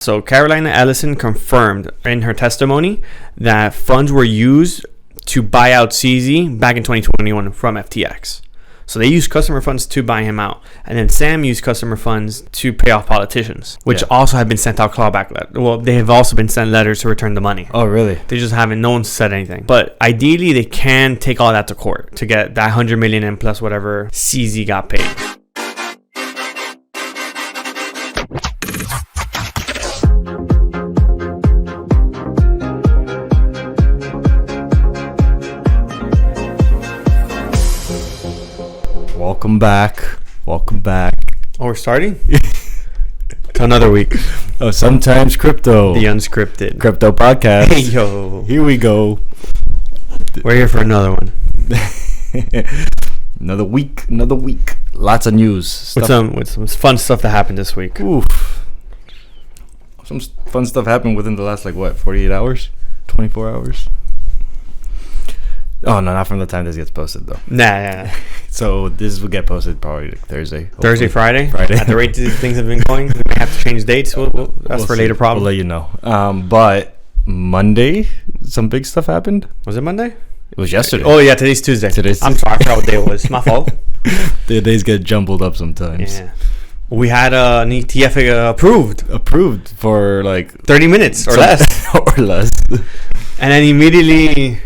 So Carolina Ellison confirmed in her testimony that funds were used to buy out CZ back in 2021 from FTX. So they used customer funds to buy him out. And then Sam used customer funds to pay off politicians, which also have been sent out clawback letters. Well, they have also been sent letters to return the money. Oh, really? They just haven't, no one said anything. But ideally, they can take all that to court to get that 100 million and plus whatever CZ got paid. Welcome back. Oh, we're starting? To another week. Oh, sometimes crypto. The unscripted. Crypto podcast. Hey, yo. Here we go. We're here for another one. Another week. Lots of news. With some fun stuff that happened this week. Oof. Some fun stuff happened within the last, 48 hours? 24 hours? Oh, no, not from the time this gets posted, though. Nah. So this will get posted probably Thursday. Thursday, Friday? At the rate these things have been going, we may have to change dates. That's for later problem. We'll let you know. But Monday, some big stuff happened. Was it Monday? It was yesterday. Oh, yeah, today's Tuesday. I'm sorry, I forgot what day it was. My fault. The days get jumbled up sometimes. Yeah. We had an ETF approved. Approved for 30 minutes or less. Or less. And then immediately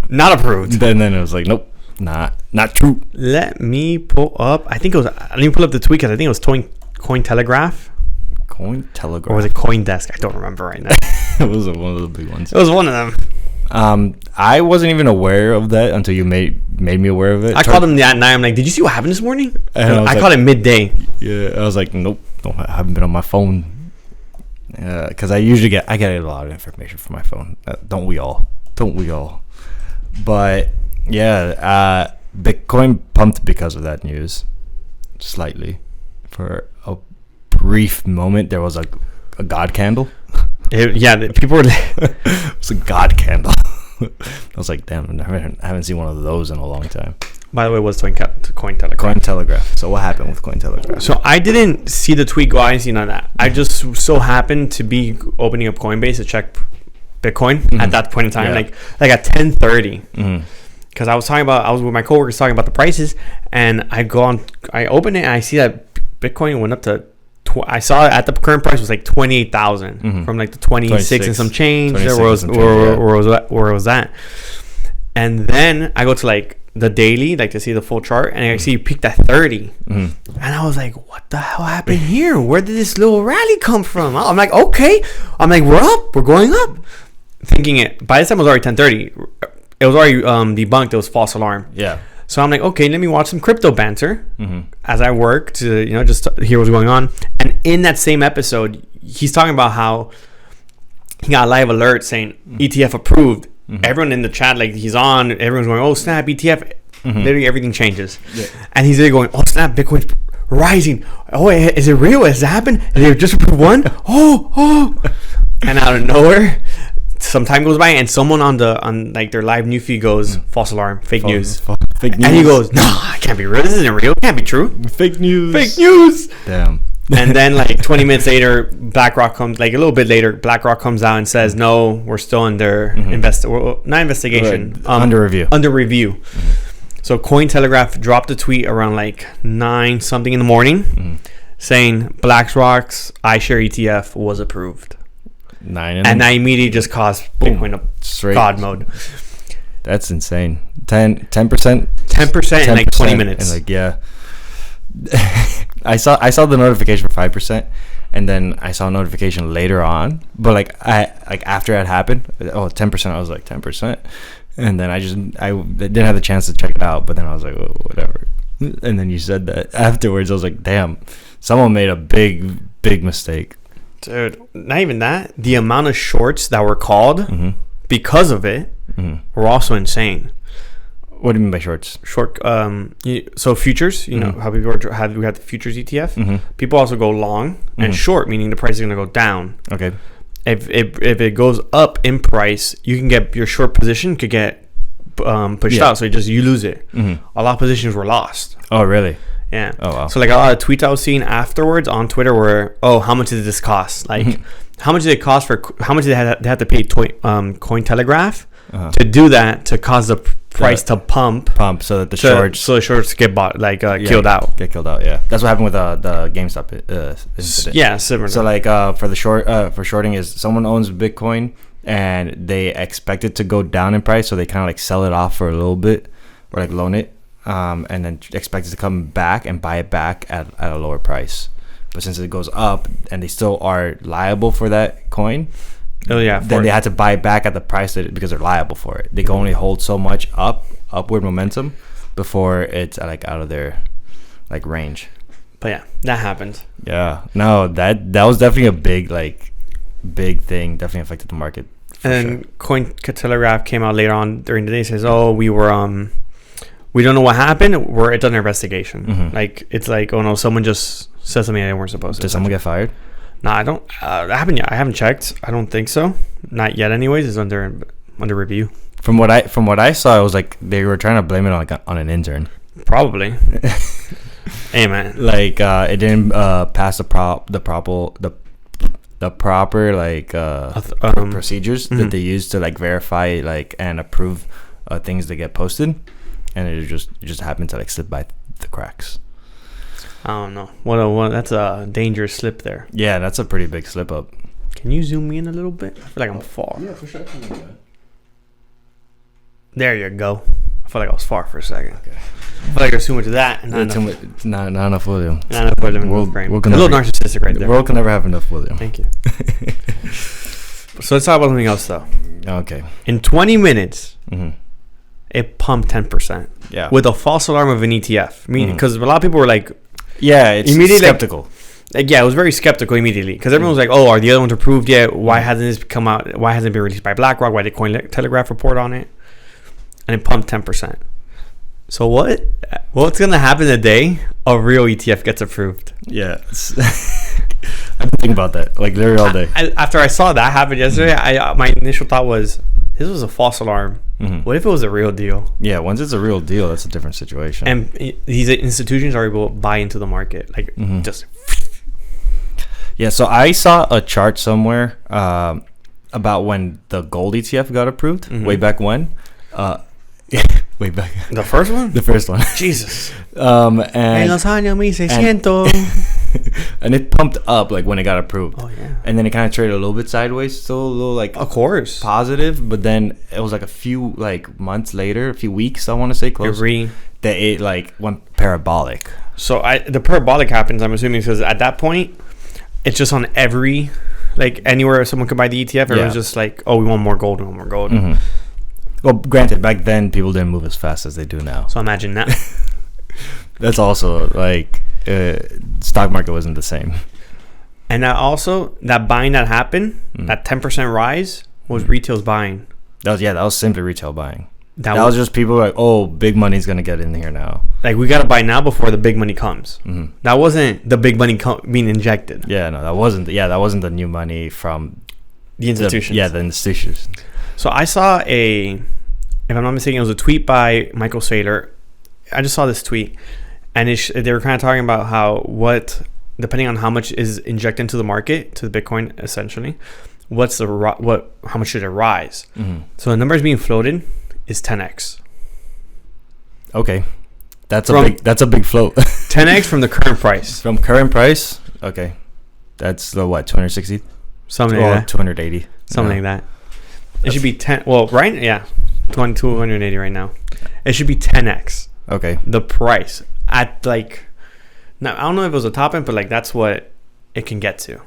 not approved. Then it was like, nope, not true. Let me pull up. Let me pull up the tweet because I think it was Cointelegraph. Cointelegraph. Or was it CoinDesk? I don't remember right now. It was one of the big ones. It was one of them. I wasn't even aware of that until you made me aware of it. I called him that night. I'm like, did you see what happened this morning? I called him midday. Yeah, I was like, nope, I haven't been on my phone. Because I get a lot of information from my phone. Don't we all? But yeah, Bitcoin pumped because of that news. Slightly. For a brief moment, there was a God candle. People were. It was a God candle. I was like, damn, I haven't seen one of those in a long time. By the way, it was Cointelegraph. Cointelegraph. So what happened with Cointelegraph? So I didn't see the tweet go. I didn't see none of that. I just so happened to be opening up Coinbase to check Bitcoin at that point in time, like at 10:30. Because I was with my coworkers talking about the prices, and I open it and I see that Bitcoin went up to. I saw it at the current price was 28,000 from the 26 and some change where it was at. And then I go to the daily, to see the full chart, and I see you peaked at 30. And I was like, what the hell happened here? Where did this little rally come from? I'm like, okay. I'm like, we're going up. Thinking it, by the time it was already 10:30, it was already debunked. It was false alarm. Yeah. So I'm like, okay, let me watch some crypto banter as I work to, just hear what's going on. And in that same episode, he's talking about how he got a live alert saying ETF approved. Everyone in the chat, he's on, everyone's going, oh, snap, ETF. Literally everything changes. Yeah. And he's there going, oh, snap, Bitcoin's rising. Oh, is it real? Has it happened? Did they just approve one? Oh. And out of nowhere, some time goes by and someone on their live new feed goes, false alarm, fake news. Fake news. And he goes, no, it can't be real. This isn't real. It can't be true. Fake news. Damn. And then 20 minutes later, BlackRock comes, a little bit later, BlackRock comes out and says, no, we're still under not investigation. Under review. So Cointelegraph dropped a tweet around 9 something in the morning saying BlackRock's iShare ETF was approved. 9 and that immediately just caused Bitcoin up straight God mode. That's insane. 10% 10% in 20 minutes. And yeah. I saw the notification for 5%, and then I saw a notification later on. But after it happened, 10%. I was like 10%, and then I didn't have the chance to check it out. But then I was like, oh, whatever. And then you said that afterwards. I was like, damn, someone made a big mistake. Dude, not even that. The amount of shorts that were called because of it were also insane. What do you mean by shorts? Short, so futures. You know how we had the futures ETF. People also go long and short, meaning the price is going to go down. Okay. If it goes up in price, you can get your short position could get pushed out, so you lose it. A lot of positions were lost. Oh, really? Yeah. Oh, wow. So a lot of tweets I was seeing afterwards on Twitter were, oh, how much did this cost? how much did it cost for? How much did they have to pay Cointelegraph to do that, to cause the price to pump so that the shorts get bought, killed out. Get killed out. Yeah, that's what happened with the GameStop incident. Yeah, similar. So for the shorting is someone owns Bitcoin and they expect it to go down in price, so they kind of sell it off for a little bit or loan it, and then expect it to come back and buy it back at a lower price. But since it goes up and they still are liable for that coin, then they had to buy it back at the price because they're liable for it. They can only hold so much upward momentum before it's out of their range. But yeah, that happened. Yeah, no, that was definitely a big thing. Definitely affected the market. And Cointelegraph came out later on during the day, says, "Oh, we were we don't know what happened. It's under investigation." Mm-hmm. It's oh no, someone just said something they weren't supposed to. Did someone get fired? No, I don't. That happened yet. I haven't checked. I don't think so. Not yet. Anyways, it's under review. From what I saw, it was they were trying to blame it on an intern. Probably. Hey man, it didn't pass the proper procedures that they use to verify and approve things that get posted, and it just happened to slip by the cracks. I don't know. What that's a dangerous slip there. Yeah, that's a pretty big slip up. Can you zoom me in a little bit? I feel like I'm far. Yeah, for sure. There you go. I feel like I was far for a second. Okay. I feel like there's too much of that. Not enough volume. Not enough volume. A little narcissistic right there. The world can never have enough volume. Thank you. So let's talk about something else though. Okay. In 20 minutes, it pumped 10%. Yeah. With a false alarm of an ETF. I mean, because a lot of people were it's immediately skeptical. It was very skeptical immediately because everyone was like, "Oh, are the other ones approved yet? Why hasn't this come out? Why hasn't it been released by BlackRock? Why did Cointelegraph report on it?" And it pumped 10%. So what's gonna happen the day a real ETF gets approved? Yeah, I've been thinking about that literally all day. After I saw that happen yesterday, my initial thought was, this was a false alarm. What if it was a real deal? Yeah, once it's a real deal, that's a different situation. And these institutions are able to buy into the market, just. Yeah, so I saw a chart somewhere about when the gold ETF got approved way back when. Way back. The first one? The first one. Jesus. And en los años 1600. And it pumped up when it got approved. Oh yeah. And then it kind of traded a little bit sideways, still a little of course positive, but then it was a few months later, a few weeks, I want to say, close. That it went parabolic. So the parabolic happens, I'm assuming, because at that point it's just on every anywhere someone could buy the ETF, everyone's just oh, we want more gold, Well, granted, back then people didn't move as fast as they do now. So imagine that. That's also stock market wasn't the same. And that buying that happened, that 10% rise was retail's buying. That was simply retail buying. That was just people oh, big money's gonna get in here now. We gotta buy now before the big money comes. That wasn't the big money being injected. Yeah, no, that wasn't. That wasn't the new money from the institutions. The institutions. So I saw if I'm not mistaken, it was a tweet by Michael Saylor. I just saw this tweet, and they were kind of talking about how depending on how much is injected into the market, to the Bitcoin essentially, how much should it rise? So the numbers being floated is 10x. Okay, that's a big float. 10x from the current price. From current price, okay, that's the 260, something like that, 280, something like that. It should be 10. Well, right, yeah, 280 right now. It should be 10x. Okay. The price at now I don't know if it was a top end, but that's what it can get to.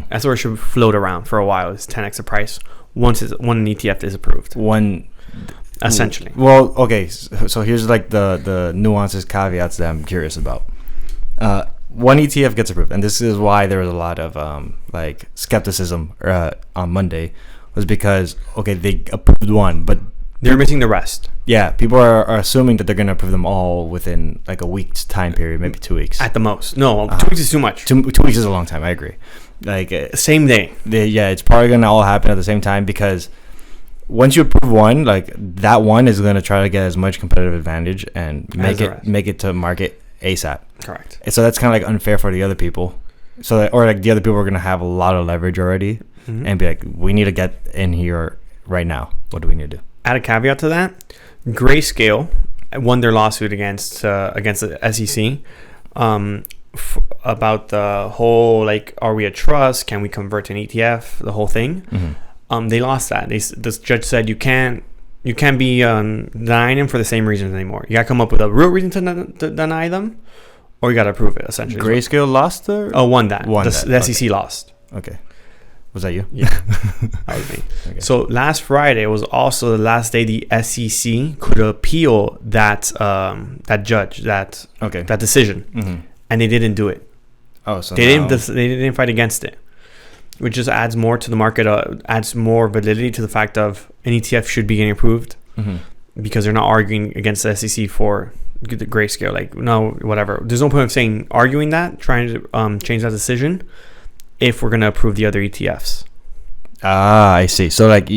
That's where it should float around for a while. Is 10x the price once an ETF is approved. Essentially. Well, okay. So here's the nuances, caveats that I'm curious about. One ETF gets approved, and this is why there was a lot of skepticism on Monday, was because they approved one, but they're missing the rest. Yeah, people are assuming that they're going to approve them all within a week's time period, maybe 2 weeks at the most. No, 2 weeks is too much. 2 weeks is a long time. I agree. Same day. It's probably going to all happen at the same time, because once you approve one, that one is going to try to get as much competitive advantage and make it to market ASAP. Correct. And so that's kind of unfair for the other people. So the other people are going to have a lot of leverage already. and be like, we need to get in here right now. What do we need to do? Add a caveat to that. Grayscale won their lawsuit against the SEC about the whole, like, are we a trust? Can we convert to an ETF? The whole thing. They lost that. This judge said you can't be denying them for the same reasons anymore. You got to come up with a real reason to deny them, or you got to prove it, essentially. Grayscale lost the... won that. The SEC lost. Okay. Was that you? Yeah. That was me. Okay. So last Friday was also the last day the SEC could appeal that decision. And they didn't do it. Oh, so they didn't fight against it, which just adds more to the market, adds more validity to the fact of an ETF should be getting approved, because they're not arguing against the SEC for the grayscale. Like, no, whatever. There's no point of arguing that, trying to change that decision if we're going to approve the other ETFs. I see. So, like,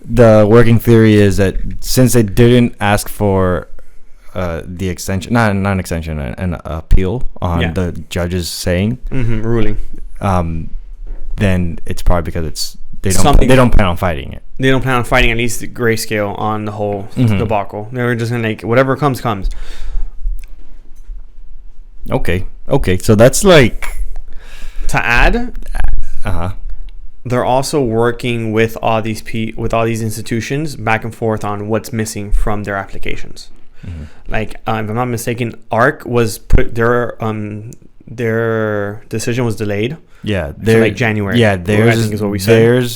the working theory is that since they didn't ask for the extension, not an extension, an appeal on the judge's saying, ruling, then it's probably because they don't plan on fighting it. They don't plan on fighting at least the grayscale on the whole debacle. They're just gonna make whatever comes. Okay. So that's like, to add. They're also working with all these institutions back and forth on what's missing from their applications. Like, if I'm not mistaken, ARC was their decision was delayed. Yeah, for like January. Yeah, theirs, I think is what we said.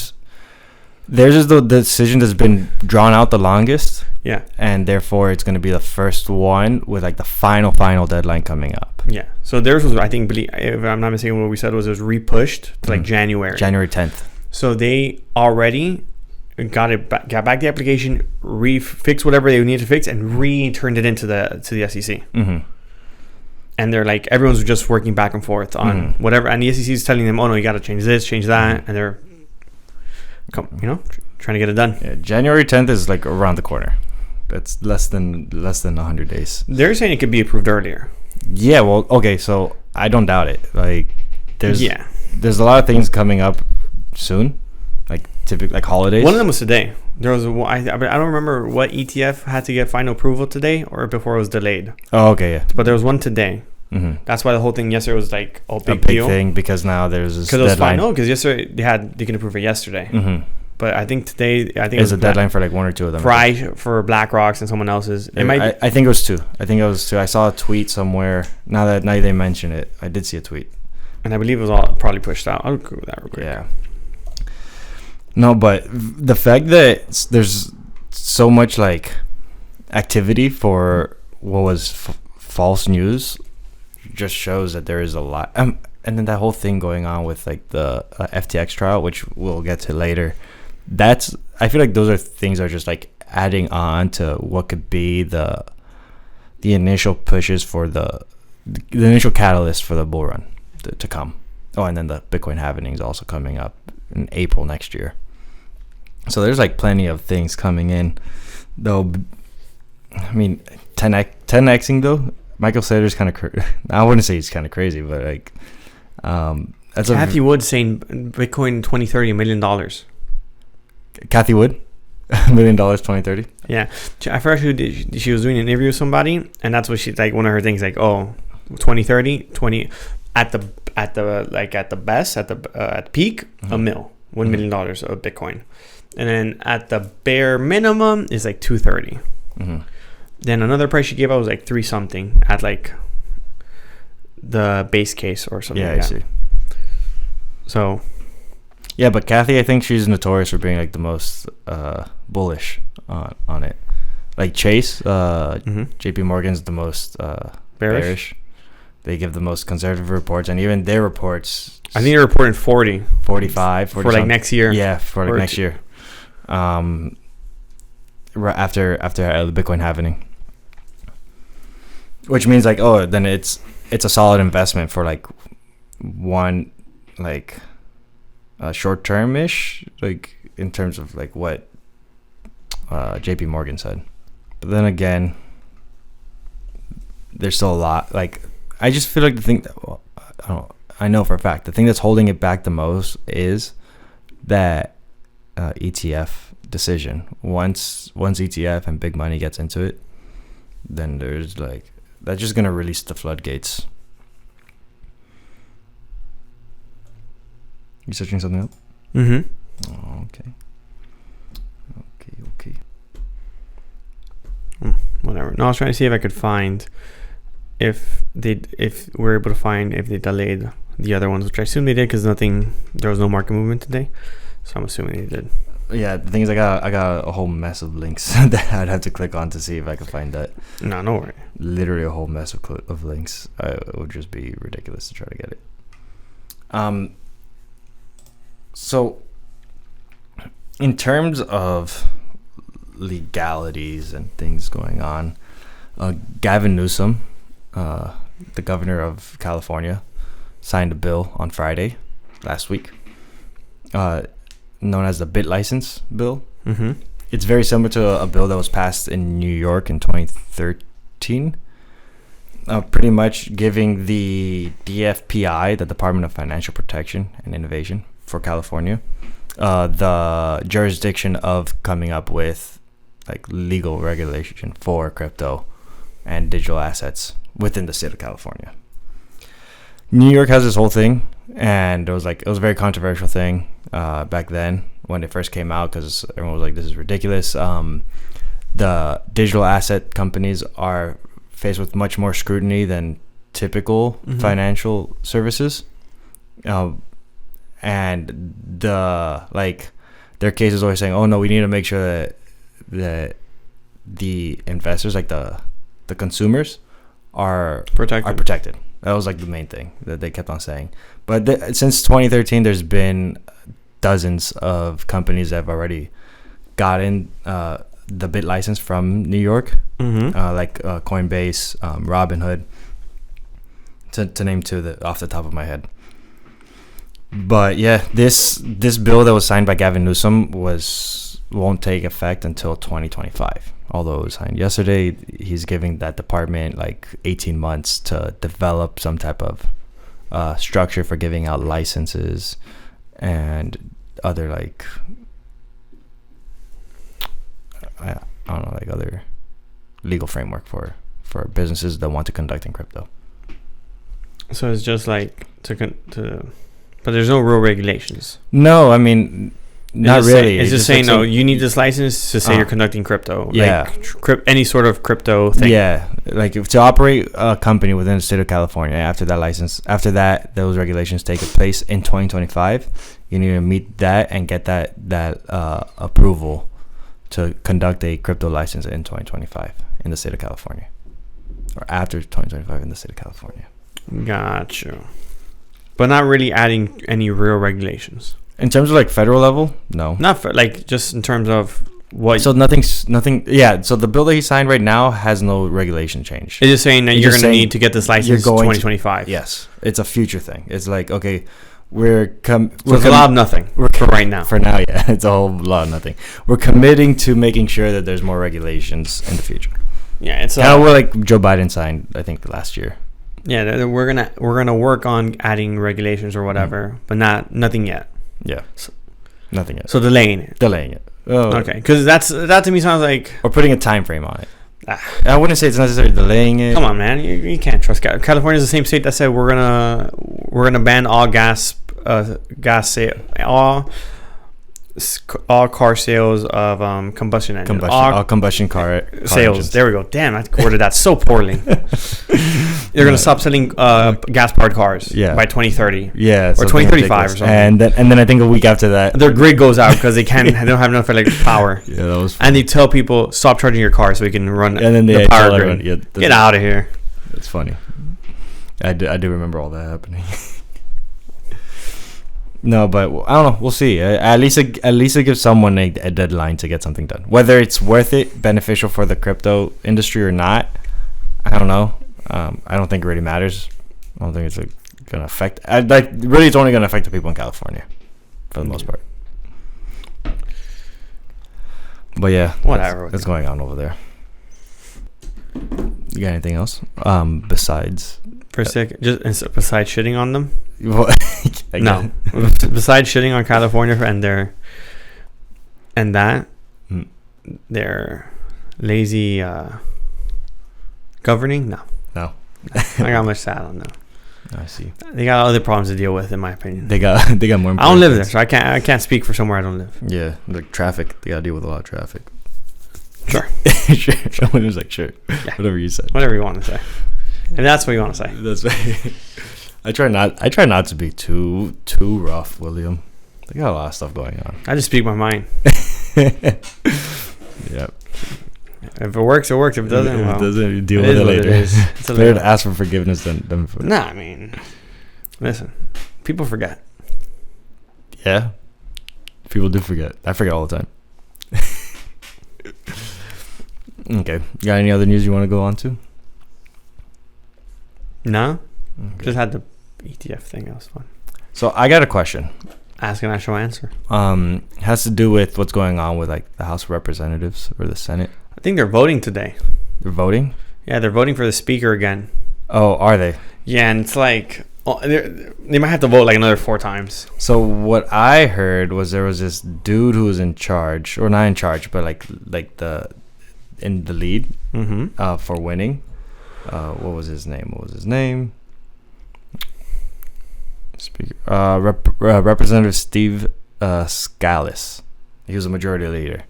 Theirs is the decision that's been drawn out the longest. Yeah, and therefore it's going to be the first one with like the final deadline coming up. Yeah, so theirs was, I think, if I'm not mistaken, what we said was it was repushed to like January 10th. So they already got back the application, fixed whatever they needed to fix, and returned it into the SEC. And they're like, everyone's just working back and forth on whatever, and the SEC is telling them, oh no, you got to change this, change that, and they're trying to get it done. Yeah, January 10th is like around the corner. That's less than 100 days. They're saying it could be approved earlier. Yeah, well, okay, so I don't doubt it. Like, there's a lot of things coming up soon, like typically like holidays. One of them was today. There was I don't remember what ETF had to get final approval today or before it was delayed. Oh, okay, yeah. But there was one today. That's why the whole thing yesterday was like a big deal thing, because now there's this deadline. Because it was fine. No, because yesterday they can approve it yesterday. But I think today, there's a deadline for like one or two of them. For BlackRock's and someone else's. I think it was two. I saw a tweet somewhere. Now they mention it, I did see a tweet. And I believe it was all probably pushed out. I'll Google that real quick. Yeah. No, but the fact that there's so much like activity for what was false news just shows that there is a lot. And then that whole thing going on with like the FTX trial, which we'll get to later. I feel like those are things that are just like adding on to what could be the initial pushes for the initial catalyst for the bull run to come. Oh, and then the Bitcoin halving is also coming up in April next year. So there's like plenty of things coming in, though. I mean, 10xing though. Michael Saylor's kind of I wouldn't say he's kind of crazy, but like that's Kathy Wood saying Bitcoin in 2030 $1 million. Kathy Wood, $1 million 2030. Yeah, I forgot she was doing an interview with somebody, and that's what she like. One of her things like, oh, 2030, 20 at the best at the peak, $1 million of Bitcoin, and then at the bare minimum is like 230. Then another price she gave out was like 3 something at like the base case or something. Yeah, like I see. So. Yeah, but Kathy, I think she's notorious for being like the most bullish on it. Like Chase, JP Morgan's the most bearish. They give the most conservative reports, and even their reports, I think they're reporting 40, 45 for like next year. Yeah, for like next year. Right after the Bitcoin halving, which means like, oh, then it's a solid investment for like one like short term ish, like in terms of like what JP Morgan said. But then again, there's still a lot. Like, I just feel like I know for a fact the thing that's holding it back the most is that ETF decision. Once ETF and big money gets into it, then there's like that's just gonna release the floodgates. You searching something up? Mm-hmm. Oh, okay. Whatever. No, I was trying to see if I could find if we're able to find if they delayed the other ones, which I assume they did because there was no market movement today, so I'm assuming they did. Yeah, the thing is, I got a whole mess of links that I'd have to click on to see if I could find that. No worry. Literally a whole mess of links. It would just be ridiculous to try to get it. So, in terms of legalities and things going on, Gavin Newsom, the governor of California, signed a bill on Friday last week, known as the BitLicense bill. Mm-hmm. It's very similar to a bill that was passed in New York in 2013, pretty much giving the DFPI, the Department of Financial Protection and Innovation for California, the jurisdiction of coming up with like legal regulation for crypto and digital assets within the state of California. New York has this whole thing, and it was a very controversial thing back then when it first came out because everyone was like, this is ridiculous. The digital asset companies are faced with much more scrutiny than typical financial services. And their case is always saying, oh no, we need to make sure that the investors, like the consumers, are protected. That was like the main thing that they kept on saying. But since 2013, there's been dozens of companies that have already gotten the bit license from New York, like Coinbase, Robinhood, to name two off the top of my head. But yeah, this bill that was signed by Gavin Newsom won't take effect until 2025. Although it was signed yesterday, he's giving that department like 18 months to develop some type of structure for giving out licenses and other like I don't know, like other legal framework for businesses that want to conduct in crypto. So it's just like but there's no real regulations. No, I mean, not really. It's just saying, no, you need this license to say you're conducting crypto. Yeah. Like any sort of crypto thing. Yeah. Like to operate a company within the state of California, after that, those regulations take place in 2025. You need to meet that and get that approval to conduct a crypto license in 2025 in the state of California. Or after 2025 in the state of California. Gotcha. But not really adding any real regulations. In terms of like federal level, no. Not for like just in terms of what. So nothing. Yeah. So the bill that he signed right now has no regulation change. It's just saying that you're going to need to get this license in 2025. Yes, it's a future thing. It's like, okay, it's a lot of nothing for right now. For now, yeah, it's a whole lot of nothing. We're committing to making sure that there's more regulations in the future. Yeah, it's kind of what like Joe Biden signed, I think, last year. Yeah, we're gonna work on adding regulations or whatever, but nothing yet. Yeah, nothing yet. So delaying it. Oh. Okay, because that to me sounds like or putting a time frame on it. I wouldn't say it's necessarily delaying it. Come on, man, you can't trust California. Is the same state that said we're gonna ban all gas all car sales of combustion engines. All combustion car sales. Engines. There we go. Damn, I worded that so poorly. They're going to stop selling gas-powered cars by 2030. Yeah. Or 2035 or something. And then I think a week after that, their grid goes out because they don't have enough electric power. Yeah, that was funny. And they tell people, stop charging your car so we can run and then the power grid. Get out of here. That's funny. I do remember all that happening. No, but I don't know. We'll see. At least it gives someone a deadline to get something done. Whether it's worth it, beneficial for the crypto industry or not, I don't know. I don't think it really matters. I don't think it's going to affect. Really, it's only going to affect the people in California, for the most part. But yeah, whatever. What's going on over there? You got anything else? Besides for a second, just besides shitting on them. What? No. Besides shitting on California and their lazy governing, no. I got much sad on them. I see. They got other problems to deal with, in my opinion. They got more. I don't live there, so I can't speak for somewhere I don't live. Yeah, like traffic. They gotta deal with a lot of traffic. Sure. Sure. Someone was like, sure. Yeah. Whatever you said. Whatever you want to say. And that's what you want to say. That's right. I try not to be too rough, William. They got a lot of stuff going on. I just speak my mind. Yep. If it works, it works. If it doesn't, well, you deal with it later. It's better to ask for forgiveness than for. Nah, I mean, listen, people forget. Yeah, people do forget. I forget all the time. Okay, got any other news you want to go on to? No, just had the ETF thing. That was fun. So I got a question. Ask and I shall answer. Has to do with what's going on with like the House of Representatives or the Senate. I think they're voting today. They're voting? Yeah, they're voting for the speaker again. Oh, are they? Yeah, and it's like they might have to vote like another 4 times. So what I heard was there was this dude who was in charge, or not in charge, but like in the lead for winning. What was his name? Speaker, Representative Steve Scalise. He was a majority leader,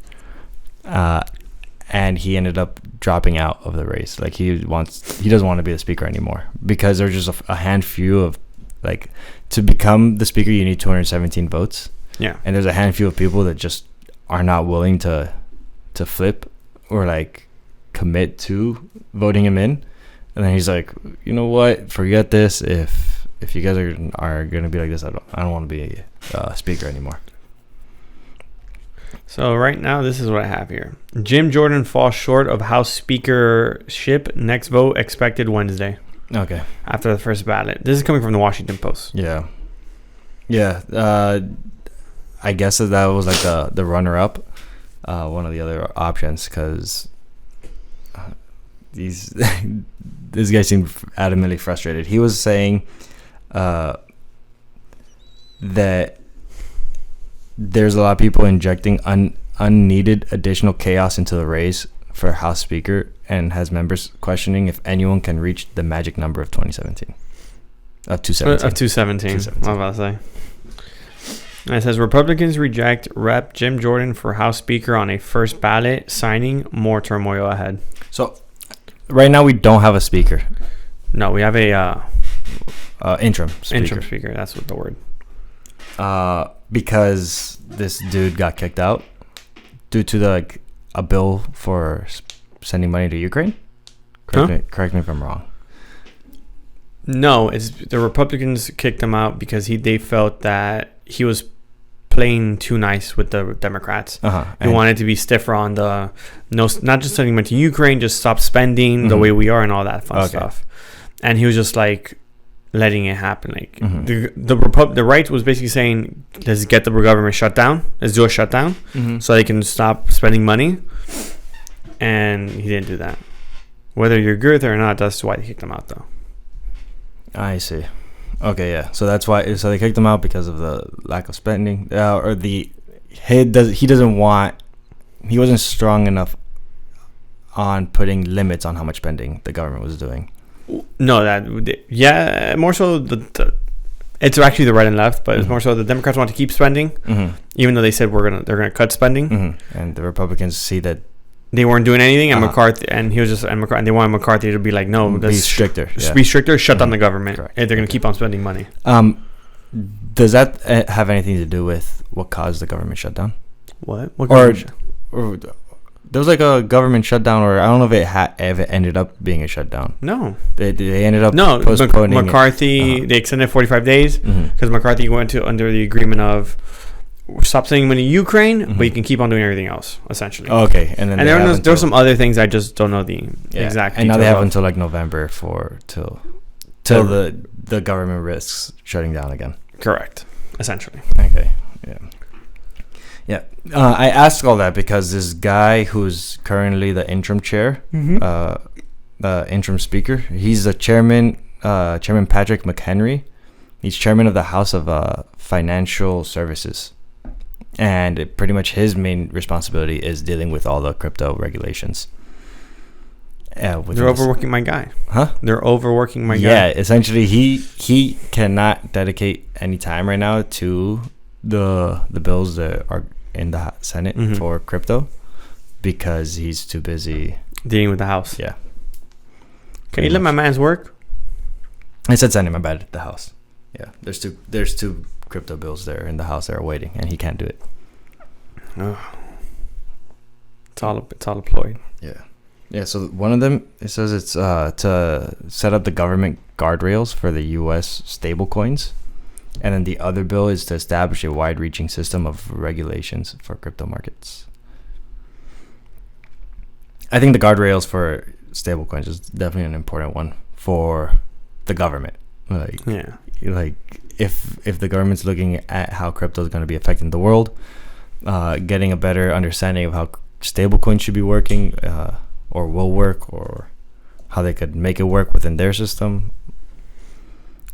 and he ended up dropping out of the race. Like he doesn't want to be the speaker anymore because there's just a handful of, like, to become the speaker you need 217 votes. Yeah, and there's a handful of people that just are not willing to flip or like commit to voting him in. And then he's like, you know what? Forget this. If you guys are gonna be like this, I don't want to be a speaker anymore. So right now, this is what I have here. Jim Jordan falls short of House speakership. Next vote expected Wednesday. Okay. After the first ballot. This is coming from the Washington Post. Yeah. I guess that was like the runner-up, one of the other options, because this guy seemed adamantly frustrated. He was saying that there's a lot of people injecting unneeded additional chaos into the race for House Speaker, and has members questioning if anyone can reach the magic number of 217. Of 217. I was about to say. And it says Republicans reject Rep. Jim Jordan for House Speaker on a first ballot signing. More turmoil ahead. So right now we don't have a speaker. No, we have a interim speaker. Interim speaker. That's what the word. Because this dude got kicked out due to a bill for sending money to Ukraine. Correct me if I'm wrong. No, it's the Republicans kicked him out because they felt that he was playing too nice with the Democrats. He wanted to be stiffer on the not just sending money to Ukraine, just stop spending the way we are and all that fun stuff. And he was just like letting it happen. Like the right was basically saying, let's get the government shut down. Let's do a shutdown so they can stop spending money. And he didn't do that. Whether you're good with it or not, that's why they kicked him out, though. I see. Okay, yeah. So that's why. So they kicked him out because of the lack of spending, or he wasn't strong enough on putting limits on how much spending the government was doing. No, more so it's actually the right and left, but it's more so the Democrats want to keep spending, even though they said they're gonna cut spending, and the Republicans see that they weren't doing anything, and McCarthy, and he was just, and they wanted McCarthy to be like, no, be stricter, be stricter, shut down the government. Correct. If they're gonna keep on spending money. Does that have anything to do with what caused the government shutdown? What or there was like a government shutdown, or I don't know if it ended up being a shutdown. No, they ended up postponing McCarthy. They extended 45 days because McCarthy went under the agreement of stop sending money to Ukraine, but you can keep on doing everything else, essentially. Okay, and then there were some other things I just don't know the exact. And now they have until like November till the government risks shutting down again. Correct, essentially. Okay, yeah. I asked all that because this guy who's currently the interim chair, interim speaker, he's the chairman, Chairman Patrick McHenry. He's chairman of the House of Financial Services. And pretty much his main responsibility is dealing with all the crypto regulations. They're overworking my guy. Huh? They're overworking my guy. Yeah, essentially he cannot dedicate any time right now to the bills that are in the Senate for crypto because he's too busy dealing with the House. Yeah. Can you let my man's work? I said Senate, my bad. The House. Yeah, there's two crypto bills there in the House that are waiting, and he can't do it. Oh. It's all deployed. Yeah. Yeah, so one of them, it says it's to set up the government guardrails for the U.S. stablecoins. And then the other bill is to establish a wide-reaching system of regulations for crypto markets. I think the guardrails for stablecoins is definitely an important one for the government. Like if the government's looking at how crypto is going to be affecting the world, getting a better understanding of how stablecoins should be working, or will work, or how they could make it work within their system. I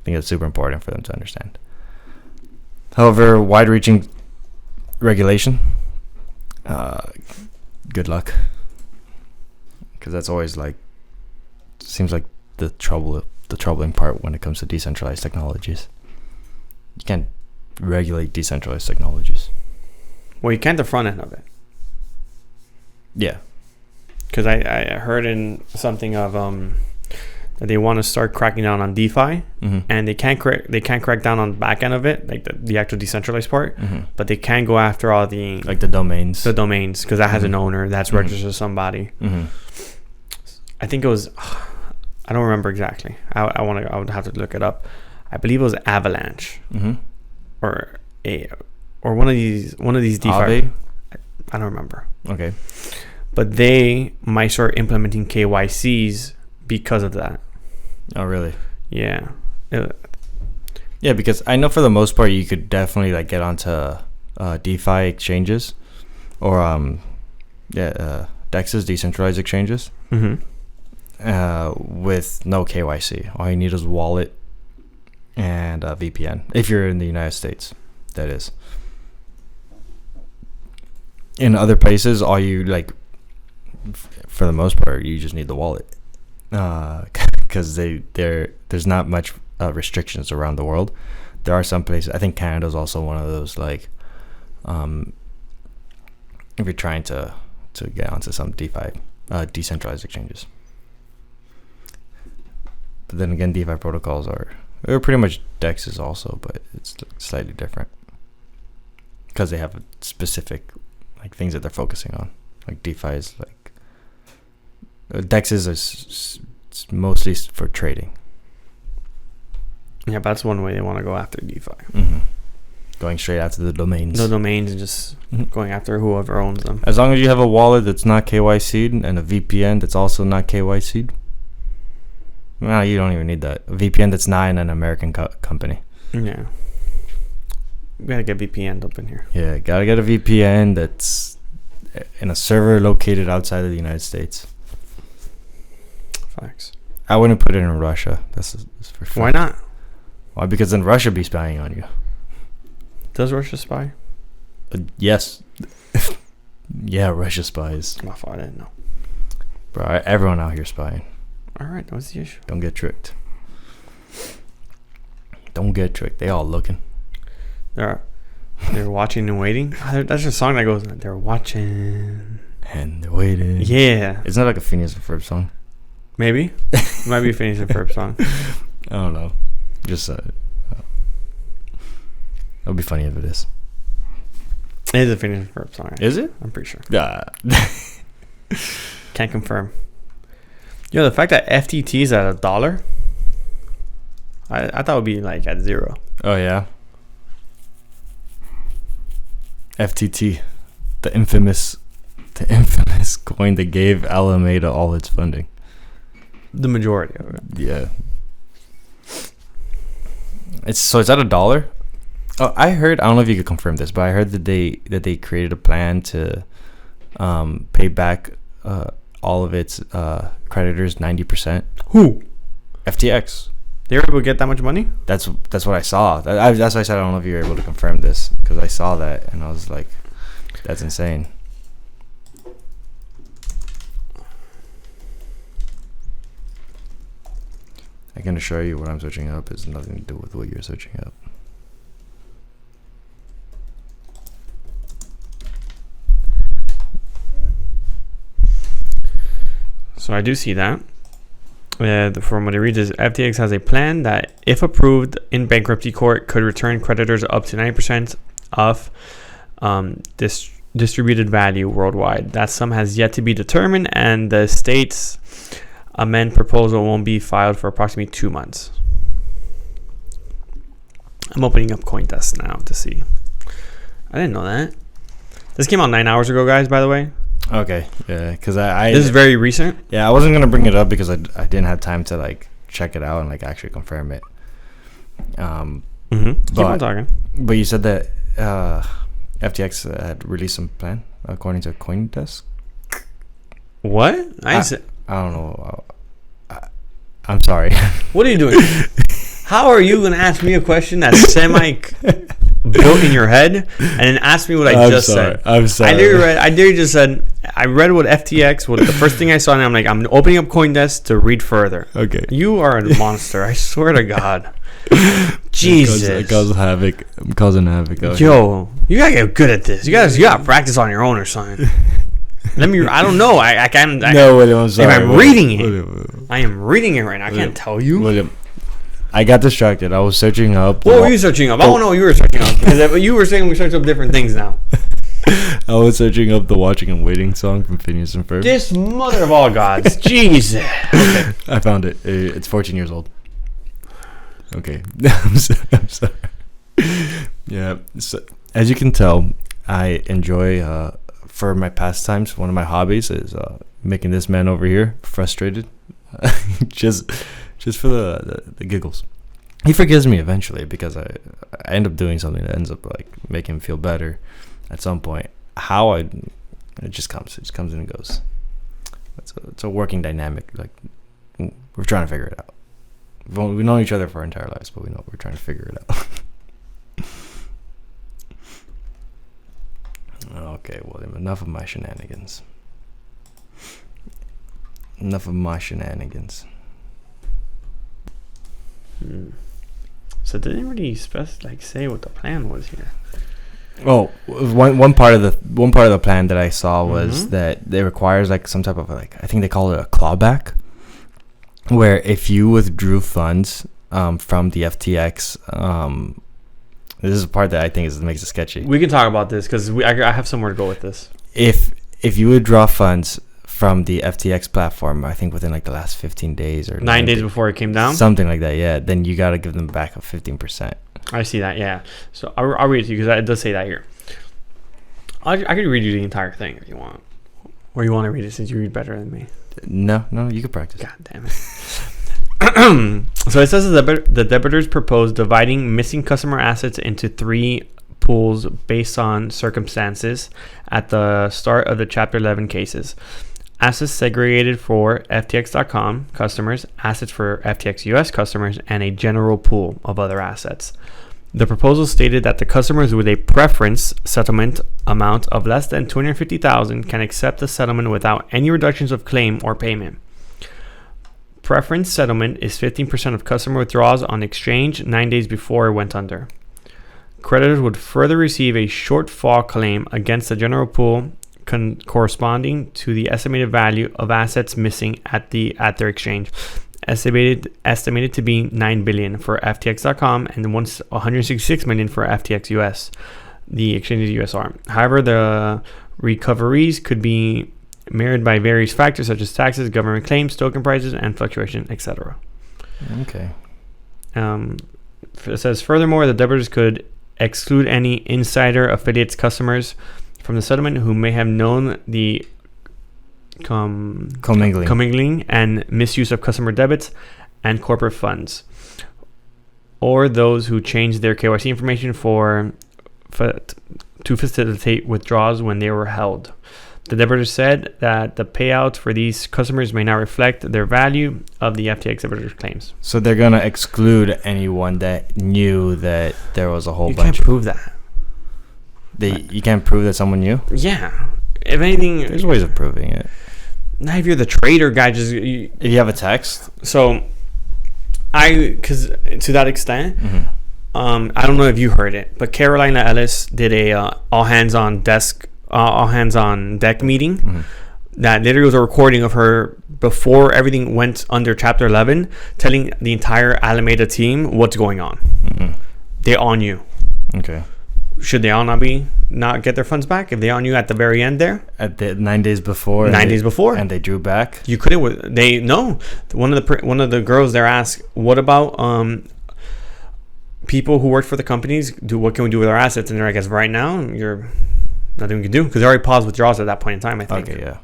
think it's super important for them to understand. However, wide-reaching regulation, good luck, because that's always seems like the troubling part when it comes to decentralized technologies. You can't regulate decentralized technologies. Well, you can't the front end of it. Yeah. Because I heard in something of that they want to start cracking down on DeFi, and they can't crack down on the back end of it, like the actual decentralized part, but they can go after all the the domains, because that has an owner that's registered to somebody. I think it was, I don't remember exactly. I would have to look it up. I believe it was Avalanche, or one of these DeFi. Aave? I don't remember. Okay. But they might start implementing KYCs because of that. Oh, really? Yeah. Yeah, because I know for the most part you could definitely get onto DeFi exchanges or DEXs, decentralized exchanges, with no KYC. All you need is a wallet and a VPN. If you're in the United States, that is. In other places, all you for the most part, you just need the wallet, because there's not much restrictions around the world. There are some places. I think Canada's also one of those. If you're trying to get onto some DeFi, decentralized exchanges. But then again, DeFi protocols are pretty much DEXs also, but it's slightly different because they have a specific things that they're focusing on. DeFi is DEXs is mostly for trading. Yeah, but that's one way they want to go after DeFi. Going straight after the domains. The domains and just going after whoever owns them. As long as you have a wallet that's not KYC'd and a VPN that's also not KYC'd, no, you don't even need that. A VPN that's not in an American company. Yeah. We gotta get VPN up in here. Yeah, gotta get a VPN that's in a server located outside of the United States. Facts. I wouldn't put it in Russia. That's for sure. Why not? Why? Because then Russia be spying on you. Does Russia spy? Yes. Yeah, Russia spies. My fault. I didn't know. Bro, everyone out here spying. All right, what's the issue? Don't get tricked. Don't get tricked. They all looking. They're watching and waiting. That's a song that goes, they're watching and they're waiting. Yeah. Isn't that like a Phineas and Ferb song? Maybe. It might be a Phineas and Ferb song. I don't know. Just it'll be funny if it is. It is a Phineas and Ferb song. Actually. Is it? I'm pretty sure. Yeah. Can't confirm. The fact that FTT is at $1, I thought it would be at 0. Oh yeah. FTT, the infamous coin that gave Alameda all its funding. The majority of it. Yeah. It's at $1. Oh, I heard. I don't know if you could confirm this, but I heard that they created a plan to pay back all of its creditors 90%. Who? FTX. They were able to get that much money? That's what I saw. That's why I said I don't know if you're able to confirm this, because I saw that and I was like, that's insane. I can assure you what I'm searching up has nothing to do with what you're searching up. So I do see that. From what it reads is FTX has a plan that, if approved in bankruptcy court, could return creditors up to 90% of distributed value worldwide. That sum has yet to be determined, and the state's amend proposal won't be filed for approximately 2 months. I'm opening up CoinDesk now to see. I didn't know that. This came out 9 hours ago, guys, by the way. Okay, yeah, because I this is very recent. Yeah, I wasn't gonna bring it up because I didn't have time to like check it out and like actually confirm it. Keep on talking. But you said that FTX had released some plan according to CoinDesk. What? I don't know. I'm sorry. What are you doing? How are you gonna ask me a question that's semi built in your head and then ask me what I just said? I'm sorry. I literally just said I read what FTX was the first thing I saw, and I'm like, I'm opening up CoinDesk to read further. Okay. You are a monster. I swear to God. Jesus. I cause havoc. I'm causing havoc. Yo, you gotta get good at this. You gotta practice on your own or something. I don't know. I can't. No, William, I'm sorry. If I'm reading it. William. I am reading it right now. I can't tell you. William, I got distracted. I was searching up. What were you searching up? I don't know what you were searching up. Because you were saying we searched up different things now. I was searching up the Watching and Waiting song from Phineas and Ferb. This mother of all gods. Jesus. Okay. I found it. It's 14 years old. Okay. I'm sorry. Yeah. So, as you can tell, I enjoy, for my pastimes, one of my hobbies is making this man over here frustrated. just for the giggles. He forgives me eventually because I end up doing something that ends up like making him feel better at some point. It just comes and it goes. It's a working dynamic. Like, we're trying to figure it out. We've known each other for our entire lives, but we're trying to figure it out. Okay, William, enough of my shenanigans. So they didn't really say what the plan was here. Oh, one part of the plan that I saw was that it requires like some type of like, I think they call it a clawback, where if you withdrew funds from the FTX, this is a part that I think makes it sketchy. We can talk about this because I have somewhere to go with this. If you withdraw funds from the FTX platform, I think within like the last 15 days or 9 days before it came down, something like that, yeah, then you got to give them back a 15%. I see that, yeah. So I'll read it to you because it does say that here. I could read you the entire thing if you want, or you want to read it since you read better than me. No, you can practice. God damn it. So it says the debitors propose dividing missing customer assets into 3 pools based on circumstances at the start of the Chapter 11 cases. Assets segregated for FTX.com customers, assets for FTX US customers, and a general pool of other assets. The proposal stated that the customers with a preference settlement amount of less than $250,000 can accept the settlement without any reductions of claim or payment. Preference settlement is 15% of customer withdrawals on exchange 9 days before it went under. Creditors would further receive a shortfall claim against the general pool corresponding to the estimated value of assets missing at their exchange, estimated to be $9 billion for FTX.com and $166 million for FTX US, the exchange's US arm. However, the recoveries could be mirrored by various factors such as taxes, government claims, token prices, and fluctuation, etc. Okay. It says, furthermore, the debtors could exclude any insider affiliates customers from the settlement who may have known the commingling and misuse of customer debits and corporate funds, or those who changed their KYC information to facilitate withdrawals when they were held. The debtor said that the payouts for these customers may not reflect their value of the FTX debtor's claims. So they're gonna exclude anyone that knew that there was a whole You bunch. can't prove that. You can't prove that someone knew. Yeah. If anything, There's ways of proving it. not if you're the trader guy. Just If you have a text. so, because to that extent, Mm-hmm. I don't know if you heard it, but Carolina Ellis did a all hands on deck meeting. Mm-hmm. That literally was a recording of her before everything went under Chapter 11, telling the entire Alameda team what's going on. Mm-hmm. They on you. Okay. Should they all not get their funds back if they on you at the very end there? At the 9 days before. 9 days before, and they drew back. you couldn't. They no. One of the girls there asked, "What about people who work for the companies? What can we do with our assets?" And they're like, "As of right now, you're nothing we can do because they already paused withdrawals at that point in time." I think. Okay.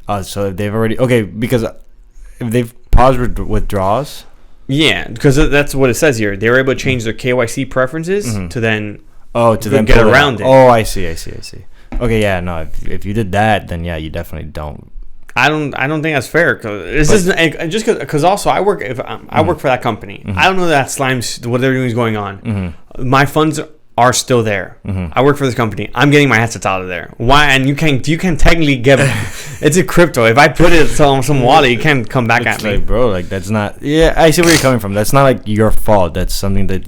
Yeah. So if they've already because if they've paused withdrawals. Yeah, because that's what it says here. They were able to change their KYC preferences to then get around it. Oh, I see. Okay, yeah, no. If you did that, then yeah, you definitely don't. I don't think that's fair because also I work I work for that company. I don't know that Slime's what they're doing is going on. My funds are still there. I work for this company. I'm getting my assets out of there. Why? And you can technically get it's a crypto. If I put it on some wallet, you can't come back at me, bro. Like that's not. Yeah, I see where you're coming from. That's not like your fault. That's something that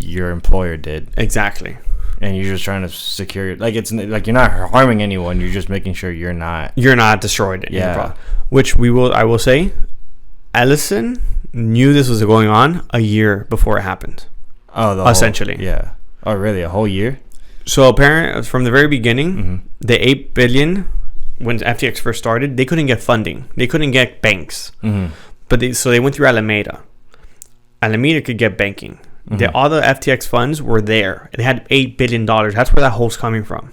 your employer did. Exactly. And you're just trying to secure it. Like it's like you're not harming anyone. You're just making sure you're not destroyed. Yeah. Which I will say, Ellison knew this was going on a year before it happened. Oh, essentially. Yeah. Oh, really? A whole year? So apparently, from the very beginning, the $8 billion when FTX first started, they couldn't get funding. They couldn't get banks. But they went through Alameda. Alameda could get banking. All the FTX funds were there. They had $8 billion. That's where that hole's coming from.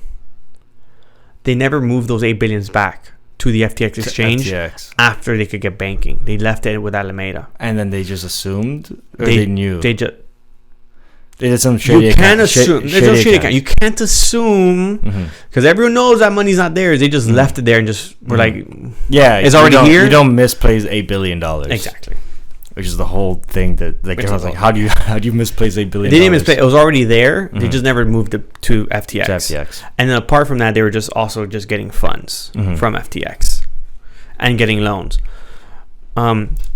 They never moved those $8 billion back to the FTX exchange after they could get banking. They left it with Alameda. And then they just assumed? Or they knew? They just... They did some shady You can't assume. You can't assume because everyone knows that money's not theirs. They just left it there and just were like, "Yeah, it's already here." You don't misplace $8 billion. Exactly. Which is the whole thing that like I was like, how do you misplace $8 billion? They didn't misplace. It was already there. They just never moved it to FTX. And then apart from that, they were just getting funds from FTX and getting loans.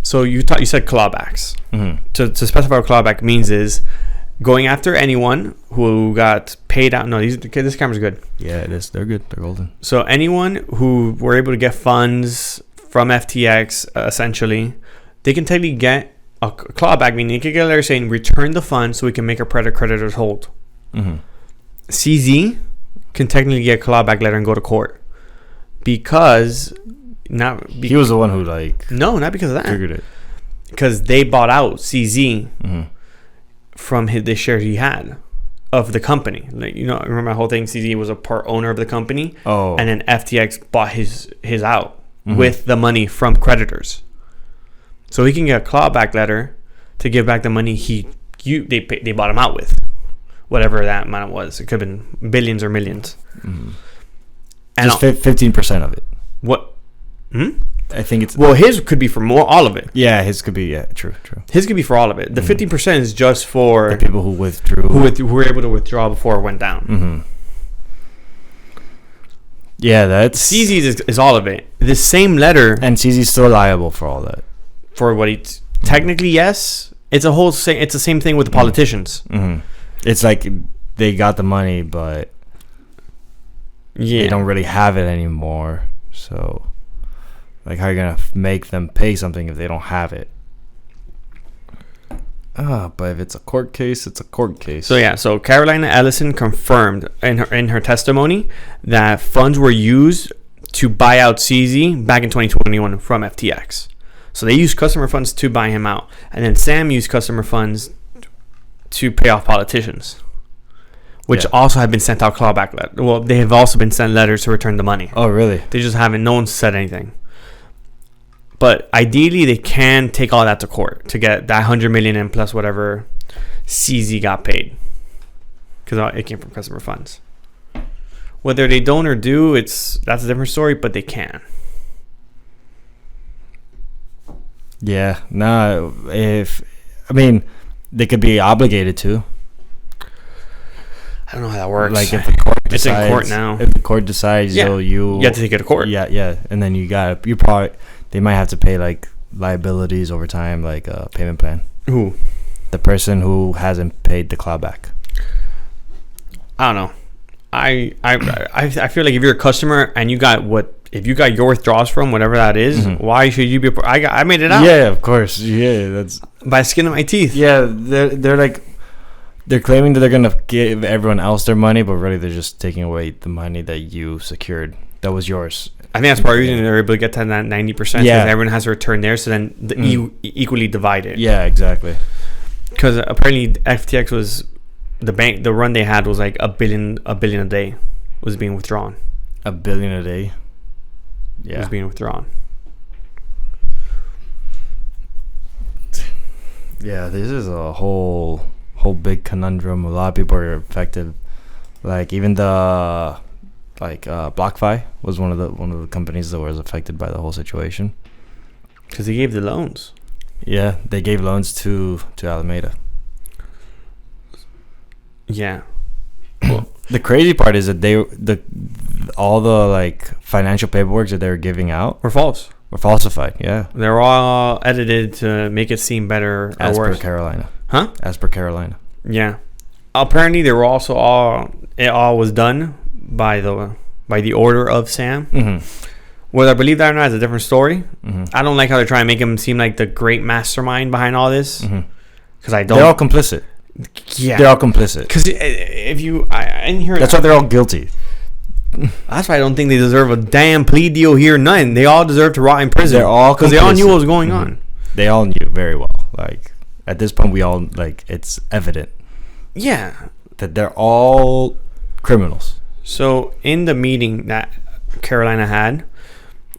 So you said clawbacks. To specify what clawback means is going after anyone who got paid out. No, this camera's good. Yeah, it is. They're good. They're golden. So anyone who were able to get funds from FTX, essentially, they can technically get a clawback, meaning they can get a letter saying, return the funds so we can make our creditors hold. CZ can technically get a clawback letter and go to court. Because... he was the one who, No, not because of that. Triggered it. Because they bought out CZ... from the shares he had of the company. Remember my whole thing, CZ was a part owner of the company. Oh. And then FTX bought his out with the money from creditors. So he can get a clawback letter to give back the money they bought him out with. Whatever that amount was. It could have been billions or millions. And just 15% of it. What? I think it's... Well, his could be for all of it. Yeah, his could be... Yeah, true. His could be for all of it. The 15% is just for... the people who withdrew. Who were able to withdraw before it went down. Yeah, that's... CZ is all of it. The same letter... And CZ's still liable for all that. For what he... Technically, yes. It's the same thing with the politicians. It's like they got the money, but... they don't really have it anymore. So... Like, how are you going to make them pay something if they don't have it? But if it's a court case, it's a court case. So Carolina Ellison confirmed in her testimony that funds were used to buy out CZ back in 2021 from FTX. So they used customer funds to buy him out. And then Sam used customer funds to pay off politicians, which also have been sent out clawback letters. Well, they have also been sent letters to return the money. Oh, really? They just haven't. No one said anything. But ideally, they can take all that to court to get that $100 million and plus whatever CZ got paid, because it came from customer funds. Whether they don't or do, that's a different story. But they can. Yeah. No. They could be obligated to. I don't know how that works. Like if the court decides, it's in court now. If the court decides, you have to take it to court. Yeah, and then they might have to pay like liabilities over time, like a payment plan. Who? The person who hasn't paid the clawback. I don't know. I feel like if you're a customer and you got your withdrawals from whatever that is, why should you be? I made it out. Yeah, of course. Yeah, that's by the skin of my teeth. Yeah, they're claiming that they're gonna give everyone else their money, but really they're just taking away the money that you secured. That was yours. I think that's part of the reason they're able to get to that 90%. Because everyone has a return there, so then equally divided. Yeah, exactly. Because apparently FTX was the run they had was like a billion a day was being withdrawn. $1 billion a day. Yeah, was being withdrawn. Yeah, this is a whole big conundrum. A lot of people are affected. Like even BlockFi was one of the companies that was affected by the whole situation. Because they gave the loans. Yeah, they gave loans to Alameda. Yeah. The crazy part is that all the like financial paperwork that they were giving out were falsified. Yeah, they were all edited to make it seem better or as worse. Per Carolina. Huh? As per Carolina. Yeah. Apparently, they were also it all was done by the order of Sam. Mm-hmm. Whether I believe that or not is a different story. Mm-hmm. I don't like how they're trying to make him seem like the great mastermind behind all this. Because I don't. They're all complicit. Yeah, they're all complicit. Because if you, I didn't hear. That's why they're all guilty. That's why I don't think they deserve a damn plea deal here. None. They all deserve to rot in prison. They're all because they all knew what was going on. They all knew very well. Like at this point, we all like it's evident. Yeah, that they're all criminals. So in the meeting that Carolina had,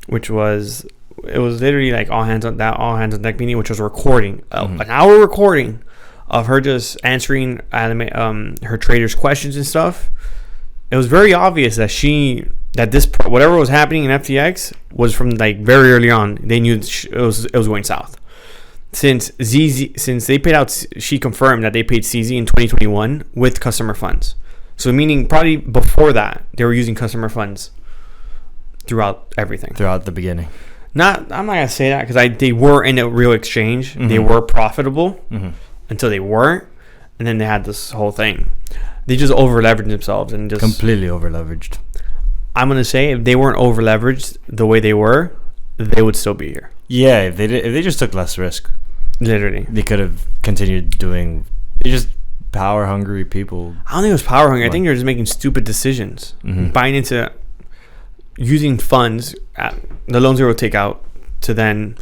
which was literally like all hands on deck meeting, which was a recording, an hour recording of her just answering her traders' questions and stuff. It was very obvious that this whatever was happening in FTX was from like very early on. They knew it was going south. Since they paid out, she confirmed that they paid CZ in 2021 with customer funds. So meaning probably before that they were using customer funds throughout everything. Throughout the beginning. I'm not gonna say that because they were in a real exchange. They were profitable until they weren't, and then they had this whole thing. They just over leveraged themselves and just completely over leveraged. I'm gonna say if they weren't over leveraged the way they were, they would still be here. Yeah, if they just took less risk, literally, they could have continued doing. They just power hungry people. I don't think it was power hungry. I think they're just making stupid decisions, buying into using funds, the loans they would take out to then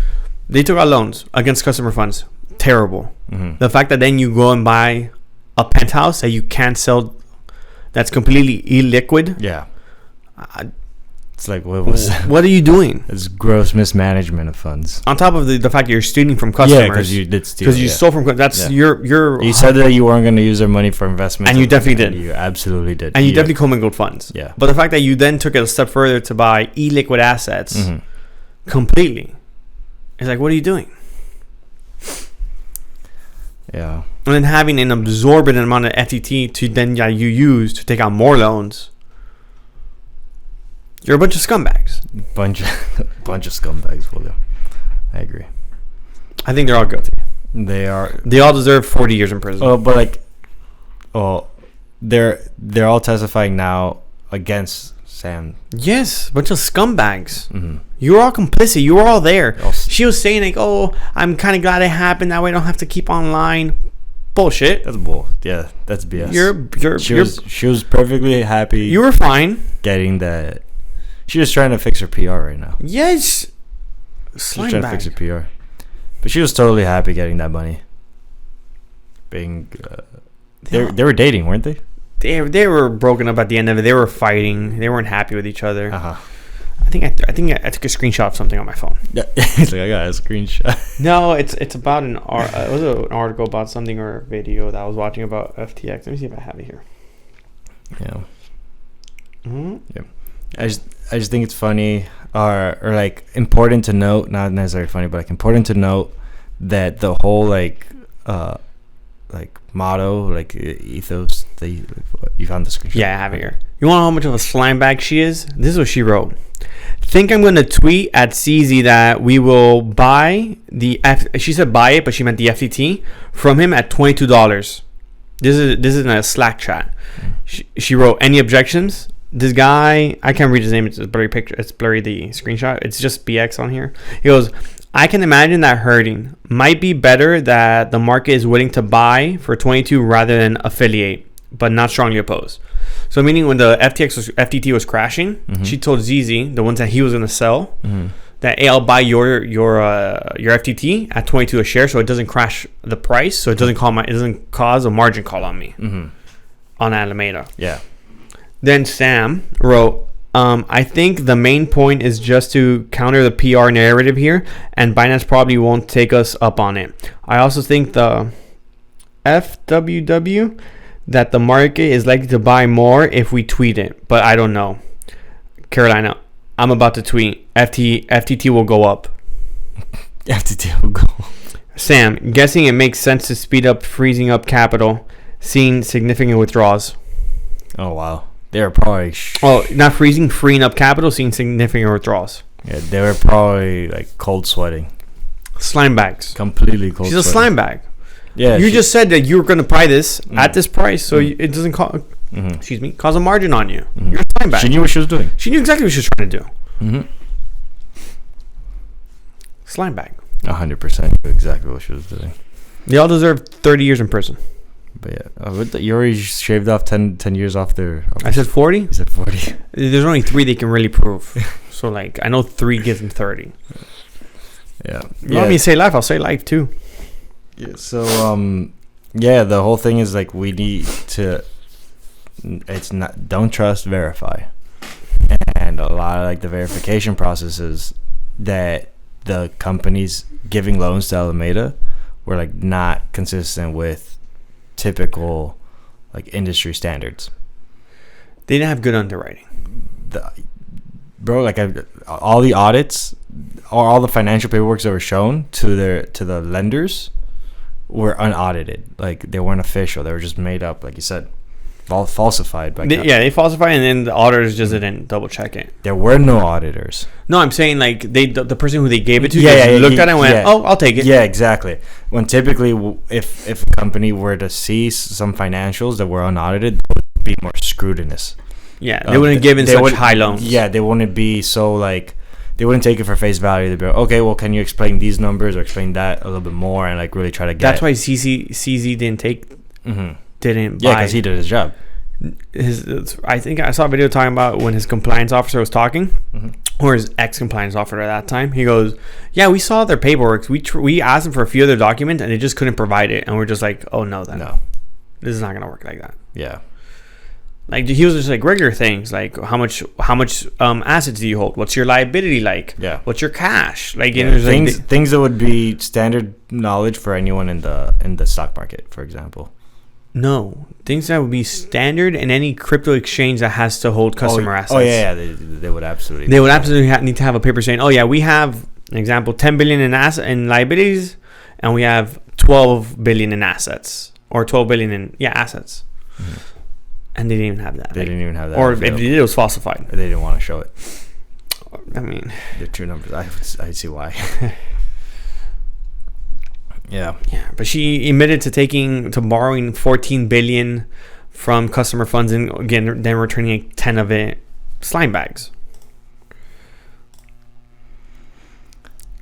they took out loans against customer funds. Terrible. The fact that then you go and buy a penthouse that you can't sell, that's completely illiquid. Yeah. It's like what are you doing? It's gross mismanagement of funds. On top of the fact that you're stealing from customers. Yeah, because you did steal. Because you stole from. That's your. You said that you weren't going to use their money for investment, and you definitely did. You absolutely did. And you definitely commingled funds. Yeah. But the fact that you then took it a step further to buy illiquid assets, completely, it's like, what are you doing? Yeah. And then having an absorbent amount of FTT to then you use to take out more loans. You're a bunch of scumbags. Bunch of scumbags, William. I agree. I think they're all guilty. They are. They all deserve 40 years in prison. Oh, but they're all testifying now against Sam. Yes, bunch of scumbags. You were all complicit. You were all there. She was saying like, "Oh, I'm kind of glad it happened. That way I don't have to keep online." Bullshit. That's bull. Yeah, that's BS. She was perfectly happy. You were fine getting that. She was trying to fix her PR right now. Yes. She's trying to fix her PR. But she was totally happy getting that money. They were dating, weren't they? They were broken up at the end of it. They were fighting. They weren't happy with each other. I think I took a screenshot of something on my phone. Yeah, it's like I got a screenshot. No, it's about it was an article about something or a video that I was watching about FTX. Let me see if I have it here. Yeah. Mm-hmm. Yeah. I just think it's funny or like important to note, not necessarily funny, but like important to note that the whole like motto, like ethos that you found the screenshot. Yeah, I have it here. You want to know how much of a slime bag she is? This is what she wrote. Think I'm going to tweet at CZ that we will buy she said buy it, but she meant the FTT from him at $22. This is in a Slack chat. She wrote, any objections? This guy, I can't read his name. It's a blurry picture. It's blurry, the screenshot. It's just BX on here. He goes, I can imagine that hurting. Might be better that the market is willing to buy for 22 rather than affiliate, but not strongly opposed. So meaning when the FTT was crashing, she told ZZ, the ones that he was going to sell, that, hey, I'll buy your FTT at 22 a share, so it doesn't crash the price, so it doesn't cause a margin call on me on Alameda. Yeah. Then Sam wrote, I think the main point is just to counter the PR narrative here, and Binance probably won't take us up on it. I also think the FWW that the market is likely to buy more if we tweet it, but I don't know. Carolina, I'm about to tweet. FTT will go up. FTT will go. Sam, guessing it makes sense to speed up freezing up capital, seeing significant withdrawals. Oh, wow. They were probably... not freeing up capital, seeing significant withdrawals. Yeah, they were probably like cold sweating. Slimebags. Completely cold sweating. She's a slime bag. Yeah. You just said that you were going to buy this at this price, so it doesn't cause a margin on you. You're a slime bag. She knew what she was doing. She knew exactly what she was trying to do. Slime bag. 100% exactly what she was doing. They all deserve 30 years in prison. But yeah, you already shaved off 10 years off their... I said 40? You said 40. There's only 3 they can really prove. So, like, I know 3 gives them 30. Yeah. You want me to say life? I'll say life, too. Yeah. So, the whole thing is, like, we need to... It's not... Don't trust, verify. And a lot of, like, the verification processes that the companies giving loans to Alameda were, like, not consistent with typical like industry standards. They didn't have good underwriting. All the audits or all the financial paperwork that were shown to the lenders were unaudited. Like they weren't official. They were just made up, like you said, falsified. They falsified, and then the auditors just didn't double check it. There were no auditors. No, I'm saying like the person who they gave it to looked at it and went, "Oh, I'll take it." Yeah, exactly. When typically, if a company were to see some financials that were unaudited, there would be more scrutinous. Yeah, they wouldn't give in such high loans. Yeah, they wouldn't be so like they wouldn't take it for face value. They'd be like, okay, well, can you explain these numbers or explain that a little bit more and like really try to get. That's why CZ didn't take. Didn't buy. Yeah, because he did his job. I think I saw a video talking about when his compliance officer was talking, or his ex-compliance officer at that time. He goes, "Yeah, we saw their paperwork. We asked them for a few other documents, and they just couldn't provide it. And we're just like, oh no, no, this is not gonna work like that." Yeah, like he was just like regular things, like how much assets do you hold? What's your liability like? Yeah, what's your cash? Like things that would be standard knowledge for anyone in the stock market, for example. No, things that would be standard in any crypto exchange that has to hold customer assets. Oh yeah, they would absolutely. They would absolutely need to have a paper saying, "Oh yeah, we have an example, 10 billion in liabilities, and we have 12 billion in assets, or 12 billion in assets." And they didn't even have that. They didn't even have that. Or if they did, it was falsified. They didn't want to show it. I mean, they're true numbers. I see why. Yeah, but she admitted to borrowing 14 billion from customer funds, and again, then returning 10 of it slime bags.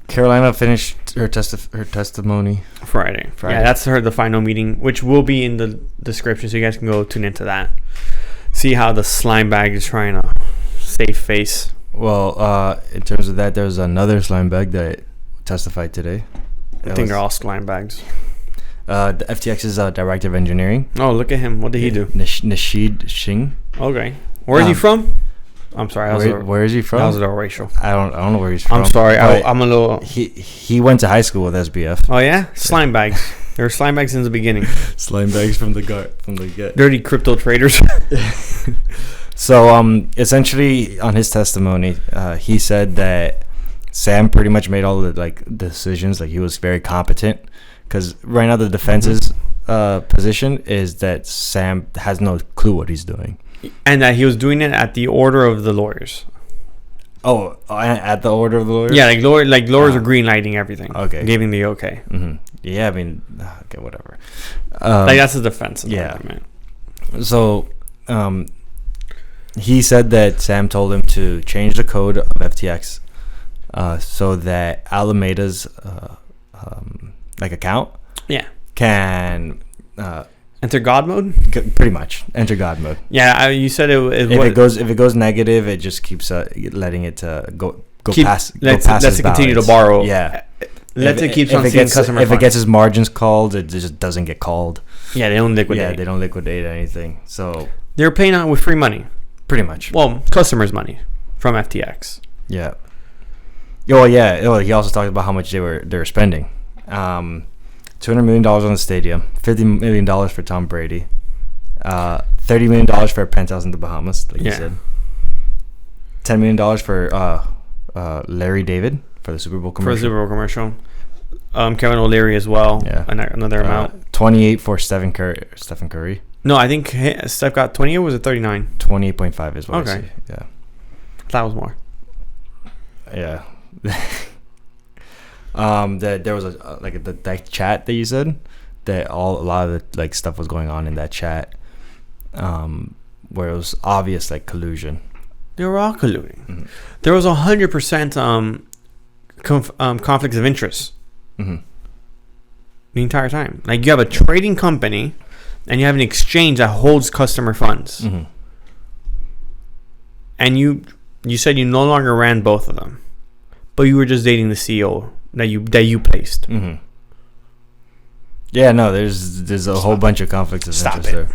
Carolina finished her testimony Friday. Yeah, that's the final meeting, which will be in the description, so you guys can go tune into that. See how the slime bag is trying to save face. Well, in terms of that, there's another slime bag that testified today. I think they're all slime bags. The FTX's director of engineering. Oh, look at him. What did he do? Nasheed Singh. Okay. Where is he from? I'm sorry. Where is he from? That was a racial. I don't know where he's from. I'm sorry. I'm a little... He went to high school with SBF. Oh, yeah? Slime bags. They were slime bags since the beginning. Slime bags from the get. Dirty crypto traders. So essentially on his testimony, he said that Sam pretty much made all the like decisions. Like he was very competent, because right now the defense's position is that Sam has no clue what he's doing, and that he was doing it at the order of the lawyers. Oh, at the order of the lawyers? Yeah, lawyers are green lighting everything. Okay, giving the okay. Mm-hmm. Yeah, I mean, okay, whatever. Like that's the defense. Yeah. Argument. So, he said that Sam told him to change the code of FTX, so that Alameda's like account, can enter God mode. Pretty much enter God mode. Yeah, you said if it goes negative, it just keeps letting it go past. Let's it continue to borrow. Yeah. Let's it keep on seeing customer. If it gets its margins called, it just doesn't get called. Yeah, they don't liquidate. Yeah, they don't liquidate anything. So they're paying out with free money. Pretty much. Well, customers' money from FTX. Yeah. Oh yeah. Oh, he also talked about how much they were spending. $200 million on the stadium, $50 million for Tom Brady, $30 million for a penthouse in the Bahamas, like you said. $10 million for Larry David for the Super Bowl commercial. Kevin O'Leary as well. Yeah. Another amount. 28 for Stephen Curry. No, I think Steph got 28. Or was it 39? 28.5 is what I see. Yeah. That was more. Yeah. There was that chat that you said that a lot of the like stuff was going on in that chat, where it was obvious like collusion. They were all colluding. Mm-hmm. There was 100% conflicts of interest the entire time. Like you have a trading company and you have an exchange that holds customer funds, and you said you no longer ran both of them, but you were just dating the CEO that you placed. Yeah, no, there's a whole bunch of conflicts of interest there.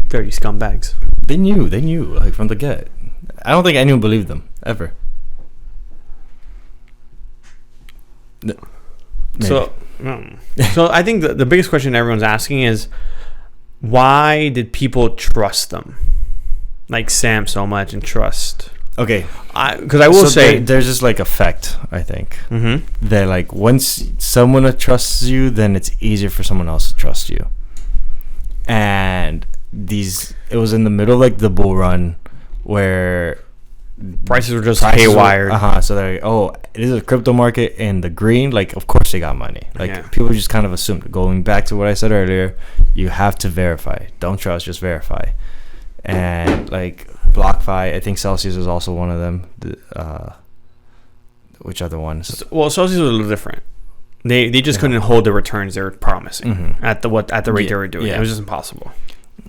Dirty scumbags. They knew like from the get. I don't think anyone believed them ever. Maybe. So I think the biggest question everyone's asking is, why did people trust them, like Sam, so much and trust? Okay, because I will say there's this like effect. I think that like once someone trusts you, then it's easier for someone else to trust you. And it was in the middle of like the bull run where prices were just haywire. So they're like, it is a crypto market in the green. Like, of course they got money. Like people just kind of assumed. Going back to what I said earlier, you have to verify. Don't trust, just verify. And like BlockFi, I think Celsius is also one of them. Which other ones? Well, Celsius was a little different. They just couldn't hold the returns they were promising at the rate they were doing. It was just impossible.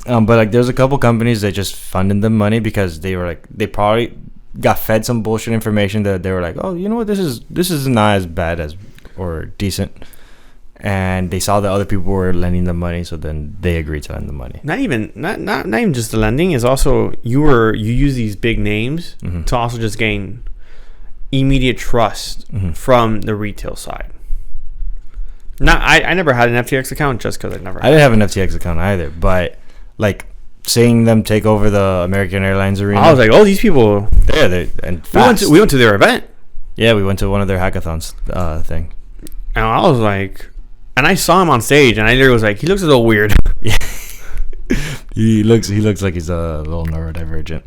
But like there's a couple companies that just funded them money because they were like, they probably got fed some bullshit information that they were like, oh, you know what, this is not as bad as or decent, and they saw that other people were lending them money, so then they agreed to lend the money. Not even just the lending, is also you use these big names to also just gain immediate trust from the retail side. I never had an FTX account just because I didn't have an FTX account either, but like seeing them take over the American Airlines arena, I was like, oh, these people. Yeah, and we went to their event. Yeah, we went to one of their hackathons thing. And I was like, and I saw him on stage, and I literally was like, he looks a little weird. Yeah, he looks like he's a little neurodivergent.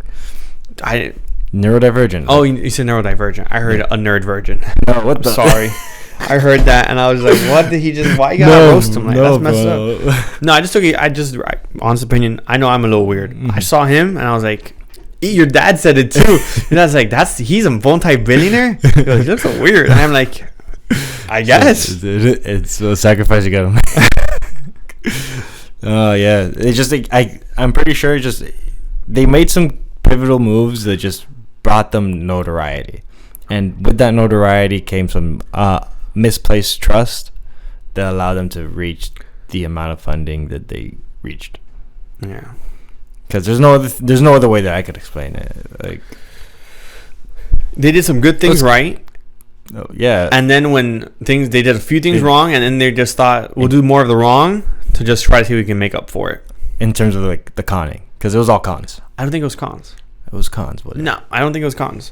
Neurodivergent. Oh, you said neurodivergent. I heard a nerd virgin. No, what the? Sorry. I heard that and I was like, what did he just, why you gotta roast him? Like, that's messed up. No, honest opinion, I know I'm a little weird. I saw him and I was like, your dad said it too. And I was like, he's a multi-billionaire? He looks so weird. And I'm like, I guess. It's a sacrifice you gotta make. Oh, yeah. It's just, I'm pretty sure they made some pivotal moves that just brought them notoriety. And with that notoriety came some misplaced trust that allowed them to reach the amount of funding that they reached. Yeah, because there's no other way that I could explain it. Like, they did some good things right. Oh, yeah, and then when they did a few things wrong, and then they just thought we'll do more of the wrong to just try to see if we can make up for it in terms of like the conning. Because it was all cons. I don't think it was cons. It was cons. What? No, I don't think it was cons.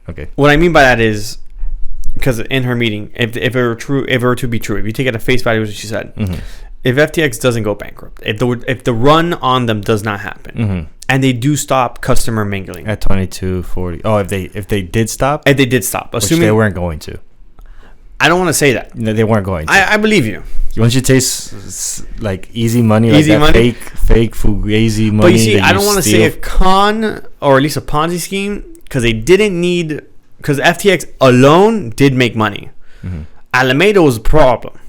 Okay. What I mean by that is, because in her meeting, if it were true, if it were to be true, if you take it at face value, what she said, if FTX doesn't go bankrupt, if the run on them does not happen, and they do stop customer mingling at 22.40. Oh, if they did stop, assuming they weren't going to. I don't want to say that. No, they weren't going to. I believe you. Once you taste like easy money, easy like that money? fake fugazi money. But you see, I don't want to say a con or at least a Ponzi scheme because they didn't need, because FTX alone did make money. Alameda was a problem.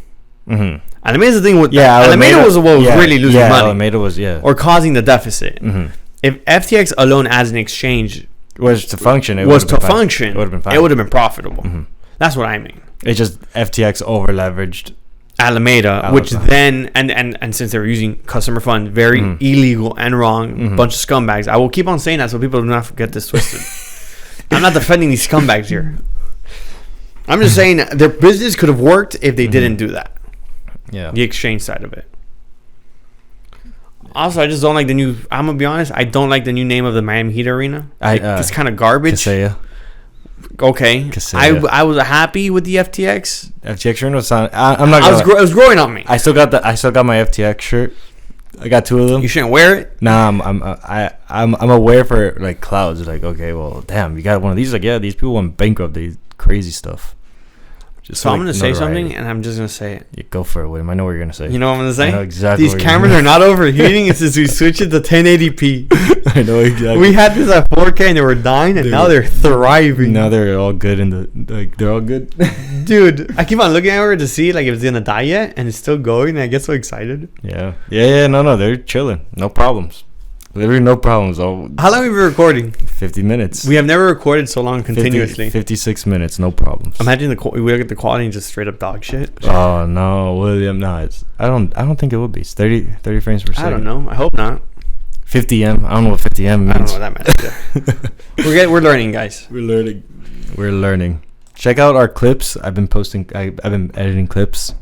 Alameda's the thing with Alameda was what was really losing money. Alameda was or causing the deficit. If FTX alone as an exchange was to function, it would have been fine. It would have been profitable. That's what I mean. It's just FTX over leveraged Alameda, which then and since they were using customer funds, very illegal and wrong, bunch of scumbags. I will keep on saying that so people do not get this twisted. I'm not defending these scumbags here. I'm just saying their business could have worked if they didn't do that. Yeah, the exchange side of it. Also, I just don't like the new. I'm gonna be honest. I don't like the new name of the Miami Heat arena. It's kind of garbage. Kaseya. Okay, I was happy with the FTX shirt was on. I'm not. It was growing on me. I still got my FTX shirt. I got 2 of them. You shouldn't wear it. Nah, I'm aware for like clouds. Like, okay, well, damn, you got one of these. Like, yeah, these people went bankrupt. They crazy stuff. So I'm gonna say something, and I'm just gonna say it. Yeah, go for it, William. I know what you're gonna say. You know what I'm gonna say? I know exactly. These cameras are not overheating since we switched it to 1080p. I know exactly. We had this at 4K and they were dying, and now they're thriving. Now they're all good they're all good. Dude, I keep on looking at her to see like if it's gonna die yet, and it's still going. And I get so excited. Yeah. No, they're chilling. No problems. Literally no problems. How long have we been recording? 50 minutes. We have never recorded so long continuously. 56 minutes, no problems. Imagine we look at the quality and just straight up dog shit. Oh no, William, no. I don't think it would be. It's 30 frames per second. I don't know. I hope not. 50M. I don't know what 50M means. I don't know what that means. We're learning, guys. We're learning. Check out our clips. I've been editing clips.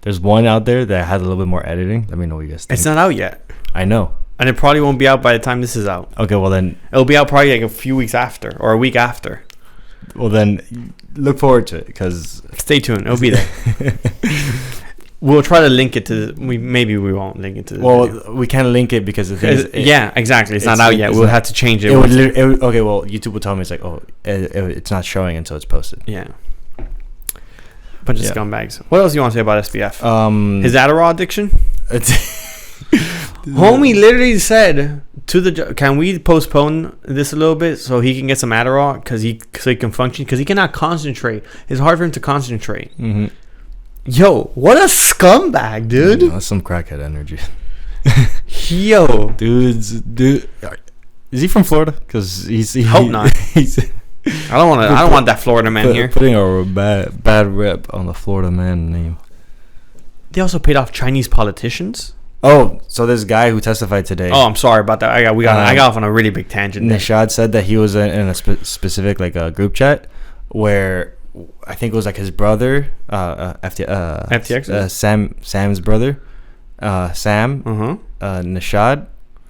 There's one out there that has a little bit more editing. Let me know what you guys think. It's not out yet. I know. And it probably won't be out by the time this is out. Okay, well then. It'll be out probably like a few weeks after or a week after. Well then, look forward to it because... Stay tuned. It'll be there. We'll try to link it to... Maybe we won't link it to the video. We can't link it because the thing is... Yeah, exactly. It's not out yet. We'll have to change it. Okay, well, YouTube will tell me it's like, it's not showing until it's posted. Yeah. Bunch of scumbags. What else do you want to say about SBF? His Adderall addiction? Homie literally said to the can we postpone this a little bit so he can get some Adderall so he can function because he cannot concentrate. It's hard for him to concentrate. Yo, what a scumbag, dude. That's some crackhead energy. Yo, dude, is he from Florida? Because hope not. I don't want that Florida man here putting a bad rep on the Florida man name. They also paid off Chinese politicians. Oh, so this guy who testified today. Oh, I'm sorry about that. I got off on a really big tangent. Nishad said that he was in a specific like a group chat where I think it was like his brother, FTX, Sam's brother, Nishad,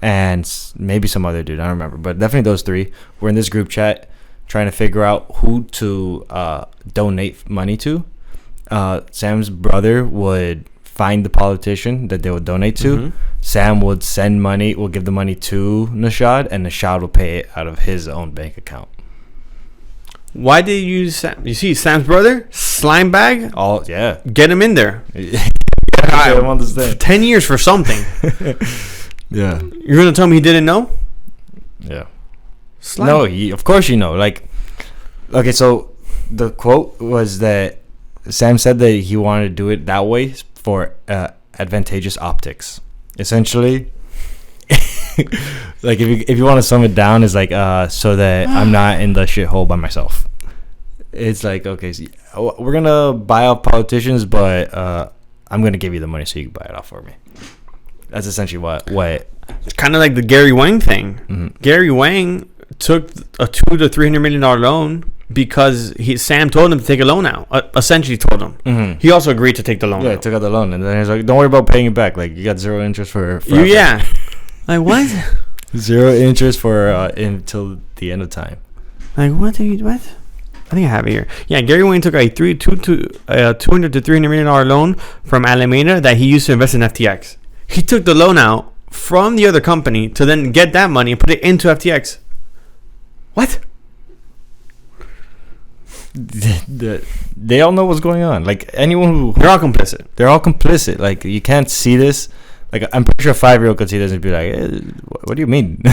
and maybe some other dude. I don't remember, but definitely those 3 were in this group chat trying to figure out who to donate money to. Sam's brother would find the politician that they would donate to. Sam would send money, will give the money to Nishad, and Nishad will pay it out of his own bank account. Why did you use Sam? You see Sam's brother? Slimebag? Oh, yeah. Get him in there. I don't understand. 10 years for something. Yeah. You're going to tell me he didn't know? Yeah. No, of course you know. Like, okay, so the quote was that Sam said that he wanted to do it that way for advantageous optics. Essentially, like if you want to sum it down, is like so that I'm not in the shithole by myself. It's like, okay, so we're gonna buy off politicians, but I'm gonna give you the money so you can buy it off for me. That's essentially what. It's kind of like the Gary Wang thing. Gary Wang took a $200 to $300 million loan because Sam told him to take a loan out. Essentially told him. Mm-hmm. He also agreed to take the loan. Yeah, out. took out the loan, and then he's like, "Don't worry about paying it back. Like you got 0 interest for yeah." Like what? 0 interest for until the end of time. Like what? What? I think I have it here. Yeah, Gary Wayne took a $200 to $300 million loan from Alameda that he used to invest in FTX. He took the loan out from the other company to then get that money and put it into FTX. What? They all know what's going on. Like anyone who They're all complicit. They're all complicit. Like you can't see this. Like I'm pretty sure a 5-year-old could see this and be like, "What do you mean?"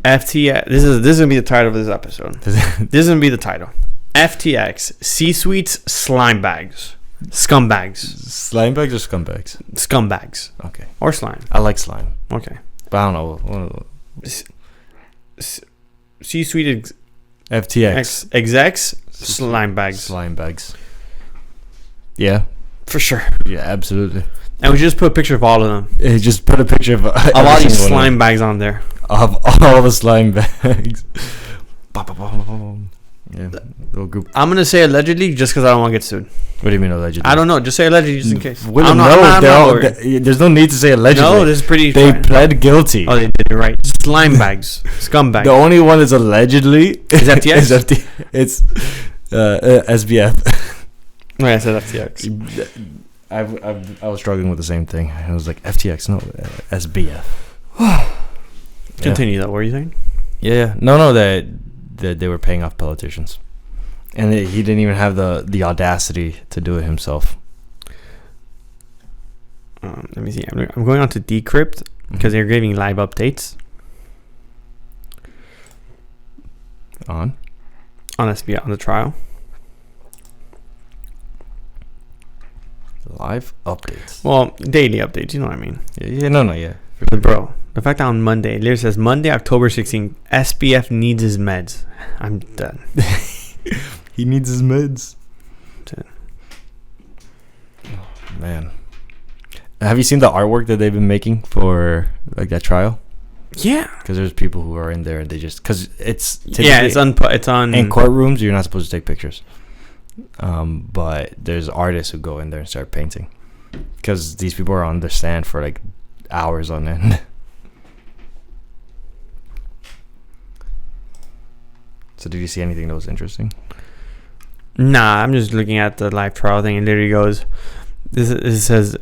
FTX. This is gonna be the title of this episode. This is gonna be the title. FTX C-suites Slimebags, scumbags. Slimebags or scumbags? Scumbags. Okay. Or slime. I like slime, Okay. but I don't know. C-suite FTX execs Slimebags. Slimebags. Yeah. For sure. Yeah, absolutely. And we just put a picture of all of them. Just put a picture of all these slime bags on there. Of all the slime bags. Yeah, little group. I'm gonna say allegedly just because I don't want to get sued. What do you mean allegedly? I don't know. Just say allegedly just in case. Well, there's no need to say allegedly. No, this is pretty. They pled guilty. Oh, they did it right. Slime bags, scumbags. The only one that's allegedly is FTX. It's SBF. Oh, yeah, I said FTX. I was struggling with the same thing. I was like FTX, no, SBF. Continue though. What were you saying? Yeah. No, that they were paying off politicians, and he didn't even have the audacity to do it himself. Let me see. I'm going on to Decrypt because they're giving live updates on SBF on the trial. Live updates. Well, daily updates. You know what I mean? Yeah. Bro, the fact that on Monday, it literally says Monday, October 16th, SBF needs his meds. I'm done. He needs his meds. Done. Oh, man. Have you seen the artwork that they've been making for like that trial? Yeah. Because there's people who are in there and they just... Because it's... it's on... In courtrooms, you're not supposed to take pictures. But there's artists who go in there and start painting. Because these people are on the stand for like hours on end. So did you see anything that was interesting? Nah, I'm just looking at the live trial thing and literally goes... This says...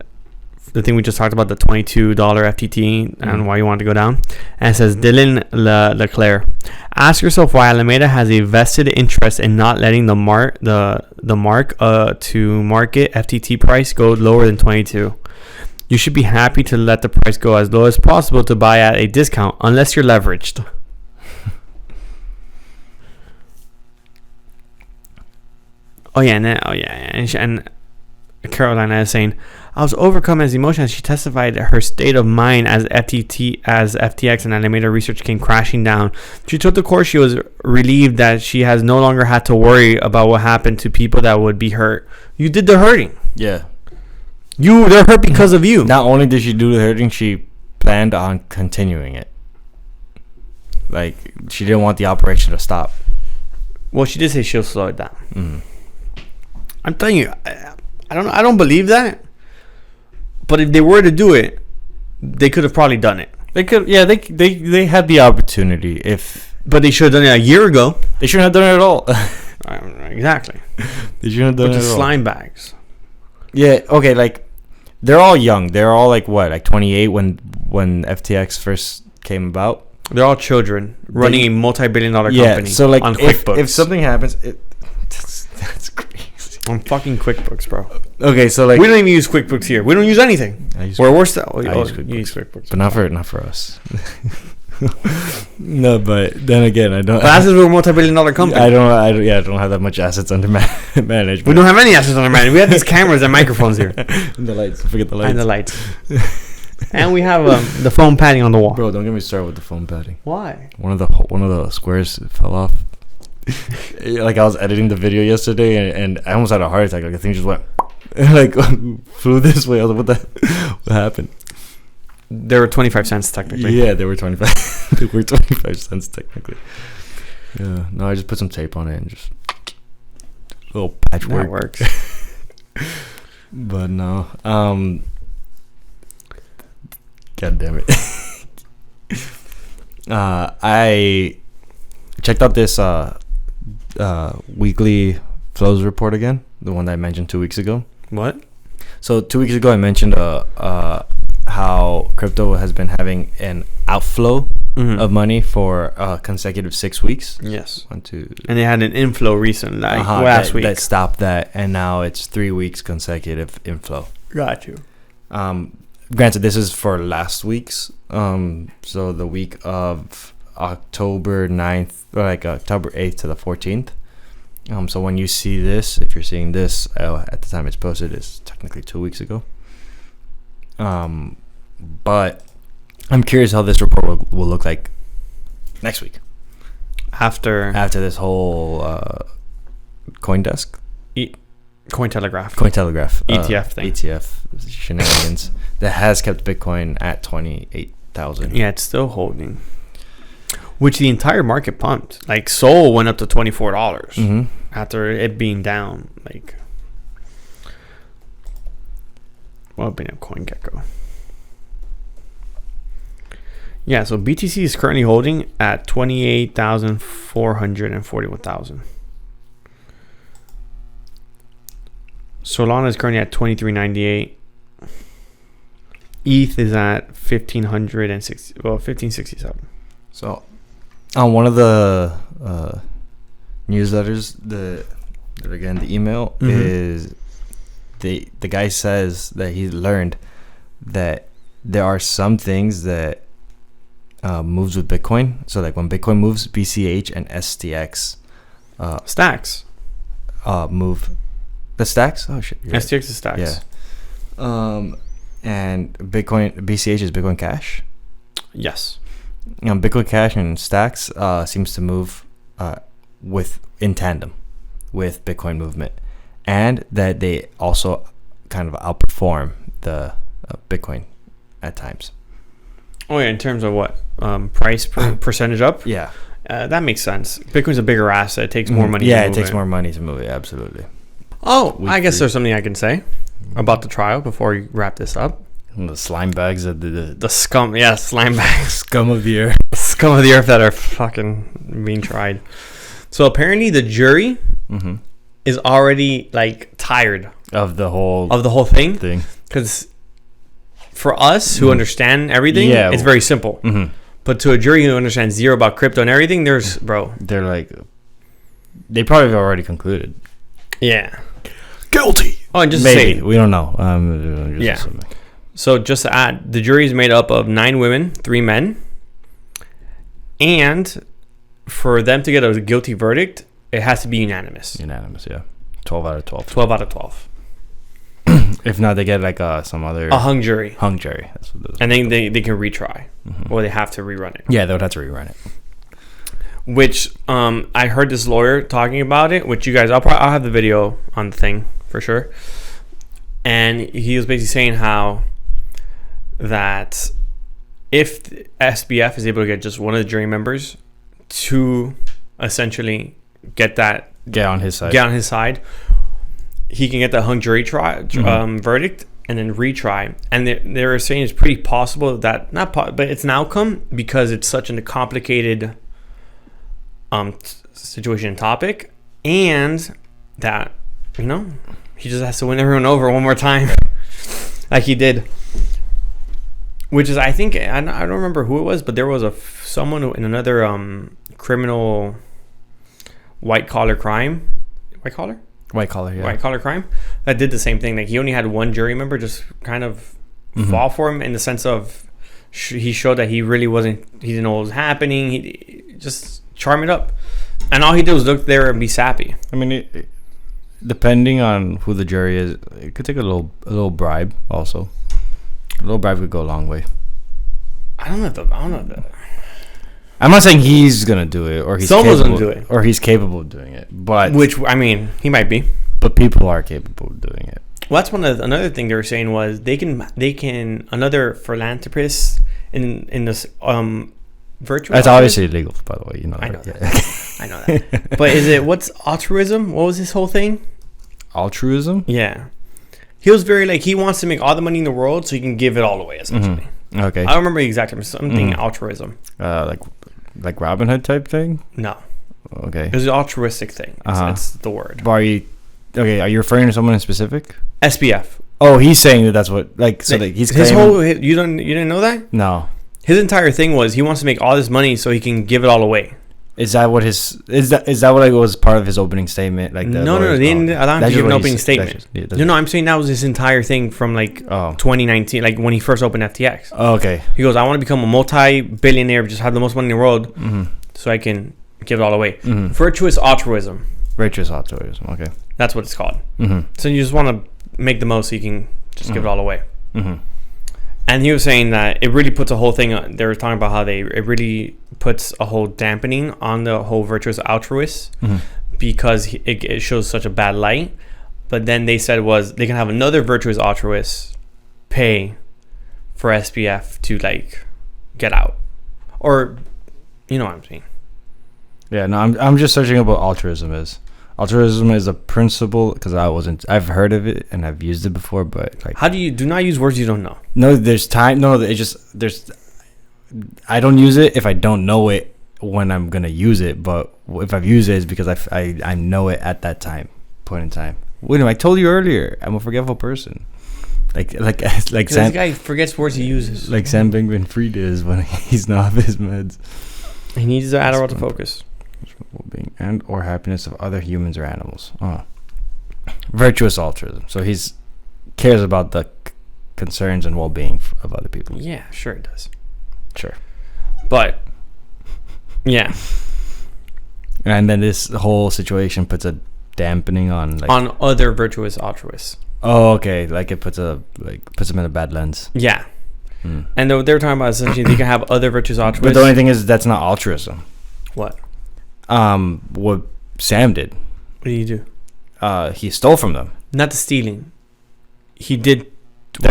The thing we just talked about, the $22 FTT and why you want to go down. And it says, Dylan Leclerc. Ask yourself why Alameda has a vested interest in not letting the mark to market FTT price go lower than 22. You should be happy to let the price go as low as possible to buy at a discount, unless you're leveraged. And Carolina is saying, I was overcome as emotion as she testified her state of mind as FTX and Alameda research came crashing down. She told the court she was relieved that she has no longer had to worry about what happened to people that would be hurt. You did the hurting. Yeah. They're hurt because of you. Not only did she do the hurting, she planned on continuing it. Like, she didn't want the operation to stop. Well, she did say she'll slow it down. Mm-hmm. I'm telling you, I don't know. I don't believe that. But if they were to do it, they could have probably done it. They could, yeah. They had the opportunity. But they should have done it a year ago. They shouldn't have done it at all. Exactly. They shouldn't have done it at all. With the slime bags. Yeah. Okay. Like, they're all young. They're all like what, like 28 when FTX first came about. They're all children running a multi-billion-dollar company. Yeah. So like, on QuickBooks. If something happens, that's crazy. On fucking QuickBooks, bro. Okay, so like, we don't even use QuickBooks here. We don't use anything. I use use QuickBooks, but not for us. No, but then again, I don't. But that's because we're a multi-billion-dollar company. I don't have that much assets under management. We don't have any assets under management. We have these cameras and microphones here. And the lights. Forget the lights. And the lights. And we have the foam padding on the wall. Bro, don't get me started with the foam padding. Why? One of the squares fell off. Like, I was editing the video yesterday and I almost had a heart attack. Like, the thing just went like flew this way. I was like, what happened? There were 25 cents technically. Yeah, they were 25. They were 25 cents technically. Yeah. No, I just put some tape on it and just a little patchwork. That works. But no. God damn it. I checked out this weekly flows report again, the one that I mentioned 2 weeks ago. What? So 2 weeks ago, I mentioned how crypto has been having an outflow of money for consecutive 6 weeks. Yes. 1, 2. And they had an inflow recently, last week. That stopped that, and now it's 3 weeks consecutive inflow. Got you. Granted, this is for last week's. So the week of October 9th, or like October 8th to the 14th. So when you see this, if you're seeing this at the time it's posted, it's technically 2 weeks ago. But I'm curious how this report will look like next week. After this whole CoinDesk? Cointelegraph ETF thing. ETF shenanigans that has kept Bitcoin at 28,000. Yeah, it's still holding. Which the entire market pumped. Like Sol went up to $24 after it being down. Like, well, opening up CoinGecko. Yeah, so BTC is currently holding at 28,441,000. Solana is currently at 23.98. ETH is at 1567. So on one of the newsletters, the email is the guy says that he learned that there are some things that moves with Bitcoin. So like when Bitcoin moves, BCH and STX stacks move. The stacks? Oh shit. STX is stacks. Yeah. And Bitcoin BCH is Bitcoin Cash. Yes. Bitcoin Cash and stacks seems to move in tandem with Bitcoin movement, and that they also kind of outperform the Bitcoin at times. Oh yeah, in terms of what price percentage up? Yeah, that makes sense. Bitcoin's a bigger asset; it takes more money. Yeah, it takes more money to move it. Absolutely. Oh, I guess there's something I can say about the trial before we wrap this up. The Slimebags of the scum, yeah, Slimebags, scum of the earth, scum of the earth that are fucking being tried. So apparently the jury is already like tired of the whole thing. Because for us who understand everything, it's very simple. But to a jury who understands zero about crypto and everything, they're like, they probably have already concluded. Yeah. Guilty. Oh, and just maybe say, we don't know. Just assuming. So just to add, the jury is made up of 9 women, 3 men, and for them to get a guilty verdict, it has to be unanimous. Unanimous, yeah. 12 out of 12. 12 out of 12. If not, they get like some other a hung jury. Hung jury. That's what and then they can retry, or they have to rerun it. Yeah, they would have to rerun it. Which I heard this lawyer talking about it, which you guys, I'll have the video on the thing for sure. And he was basically saying how that if SBF is able to get just one of the jury members to essentially get on his side, he can get the hung jury verdict and then retry. And they're saying it's pretty possible that but it's an outcome because it's such a complicated situation and topic, and that he just has to win everyone over one more time like he did, which is, I think, I don't remember who it was, but there was someone in another criminal white collar crime crime that did the same thing. Like he only had one jury member just kind of fall for him in the sense of he showed that he didn't know what was happening. He just charm it up, and all he did was look there and be sappy. I mean, depending on who the jury is, it could take a little bribe. Also, a little bribe would go a long way. I don't know. I'm not saying he's gonna do it, or someone's gonna do it, or he's capable of doing it. But he might be. But people are capable of doing it. Well, that's another thing they were saying was they can another philanthropist in this virtual. That's obviously illegal, by the way. I know. I know that. But what's altruism? What was his whole thing? Altruism? Yeah. He was very he wants to make all the money in the world so he can give it all away, essentially. Mm-hmm. Okay. I don't remember the exact term. Something altruism. Like Robin Hood type thing? No. Okay. It was an altruistic thing. That's the word. But are you referring to someone in specific? SBF. Oh, he's saying that's what he's his whole. You didn't know that? No. His entire thing was he wants to make all this money so he can give it all away. Is that what what was part of his opening statement? Like no, they didn't allow him to give an opening statement. No, I'm saying that was his entire thing from 2019, like when he first opened FTX. Oh, okay. He goes, I want to become a multi-billionaire, just have the most money in the world, so I can give it all away. Mm-hmm. Virtuous altruism. Okay. That's what it's called. Mm-hmm. So you just want to make the most so you can just give it all away. Mm-hmm. And he was saying that it really puts a whole thing. They were talking about how it really puts a whole dampening on the whole virtuous altruist because it shows such a bad light. But then they said they can have another virtuous altruist pay for SBF to get out, or you know what I'm saying. Yeah, no, I'm just searching up what altruism is. Altruism is a principle because I've heard of it and I've used it before, but how do not use words you don't know? No, I don't use it if I don't know it when I'm gonna use it, but if I've used it, it's because I know it at that point in time. Wait a minute, I told you earlier, I'm a forgetful person. Like this guy forgets words he uses. Like Sam Bankman-Fried is when he's not off his meds. He needs the Adderall to focus. Well-being and or happiness of other humans or animals. Virtuous altruism. So he's cares about the concerns and well-being of other people. Yeah, sure it does. Sure. But yeah. And then this whole situation puts a dampening on other virtuous altruists. Oh, okay. It puts them in a bad lens. Yeah. And they were talking about essentially they can have other virtuous altruists. But the only thing is that's not altruism. What? What Sam did. What did he do? He stole from them. Not the stealing. He did.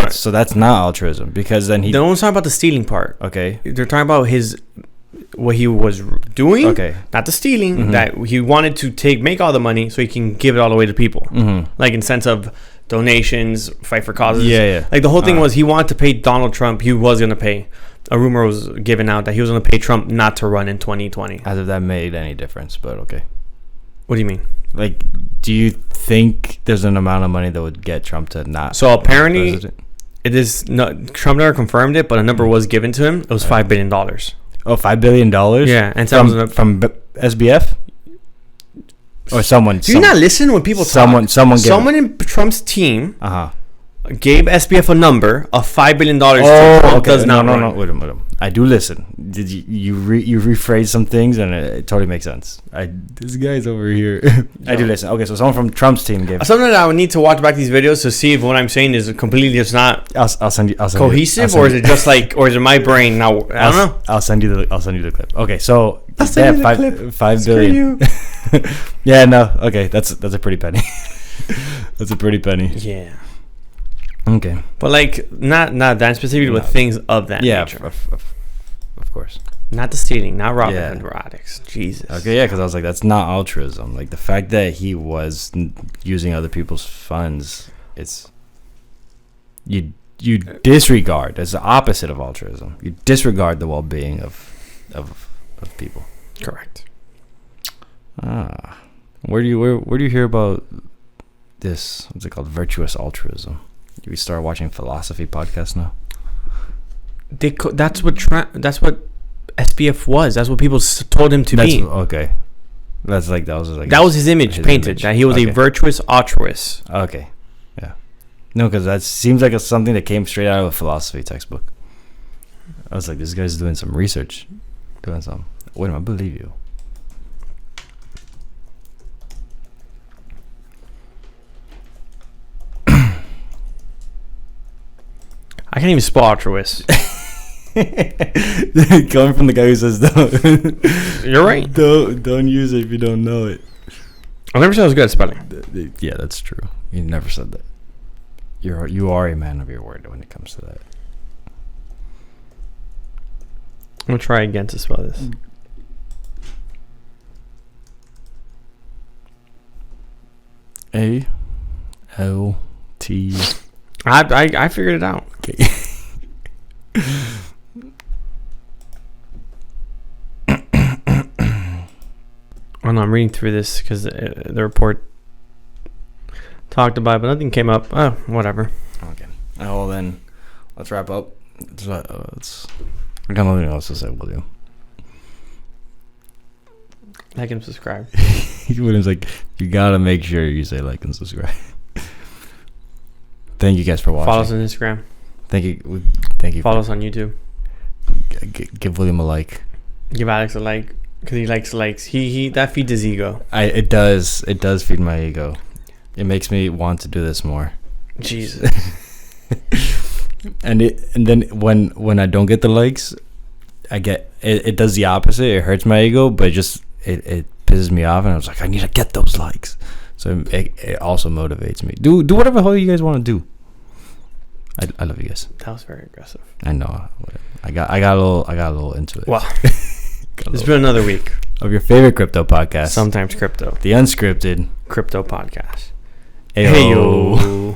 So that's not altruism because then he. No one's talking about the stealing part. Okay. They're talking about what he was doing. Okay. Not the stealing. Mm-hmm. That he wanted to make all the money so he can give it all away to people. Mm-hmm. In sense of donations, fight for causes. Yeah. The whole thing was he wanted to pay Donald Trump. He was going to pay. A rumor was given out that he was going to pay Trump not to run in 2020. As if that made any difference, but okay. What do you mean? Do you think there's an amount of money that would get Trump to not? So apparently, it is not. Trump never confirmed it, but a number was given to him. It was $5 billion. Oh, $5 billion? Yeah, and from SBF or someone. Do you not listen when people talk? Someone in Trump's team. Gave SBF a number of $5 billion. Okay. Does not no. Wait a minute. I do listen. Did you rephrase some things and it totally makes sense. This guy's over here. I do listen. Okay, so someone from Trump's team gave. Something that I would need to watch back these videos to see if what I'm saying is completely just not. I'll send you cohesive, or is it just or is it my brain now? I don't know. I'll send you the clip. Okay, so I'll send you the clip. $5 billion. Yeah, no. Okay, that's a pretty penny. That's a pretty penny. Yeah. Okay, but not that specifically, with things of that nature. Of course. Not the stealing, not Robin Hood addicts. Jesus. Okay, yeah, because I was like, that's not altruism. The fact that he was using other people's funds, it's you disregard. That's the opposite of altruism. You disregard the well-being of people. Correct. Where do you hear about this? What's it called? Virtuous altruism. We start watching philosophy podcasts now. That's what SBF was. That's what people told him to be. Okay. That was his image painted. That he was a virtuous altruist. Okay. Yeah. No, because that seems like something that came straight out of a philosophy textbook. I was like, this guy's doing some research, doing something. Wait a minute, I believe you. I can't even spell altruist. Coming from the guy who says don't. You're right. Don't use it if you don't know it. I never said I was good at spelling. Yeah, that's true. You never said that. You are a man of your word when it comes to that. I'm gonna try again to spell this. A-L-T. I figured it out. Okay. Oh no, I'm reading through this because the report talked about it, but nothing came up. Oh, whatever. Okay. Oh, well then, let's wrap up. I got nothing else to say. We'll do. Like and subscribe. William's like, you gotta make sure you say like and subscribe. Thank you guys for watching. Follow us on Instagram. Thank you. Follow us on YouTube. Give William a like. Give Alex a like because he likes likes. He that feeds his ego. It does feed my ego. It makes me want to do this more. Jesus. and then when I don't get the likes, I get it does the opposite. It hurts my ego, but it pisses me off, and I was like, I need to get those likes. So it also motivates me. Do whatever the hell you guys want to do. I love you guys. That was very aggressive. I know. I got a little into it. Well, it's been another week of your favorite crypto podcast. Sometimes Crypto. The unscripted Crypto podcast. Ayo. Hey yo.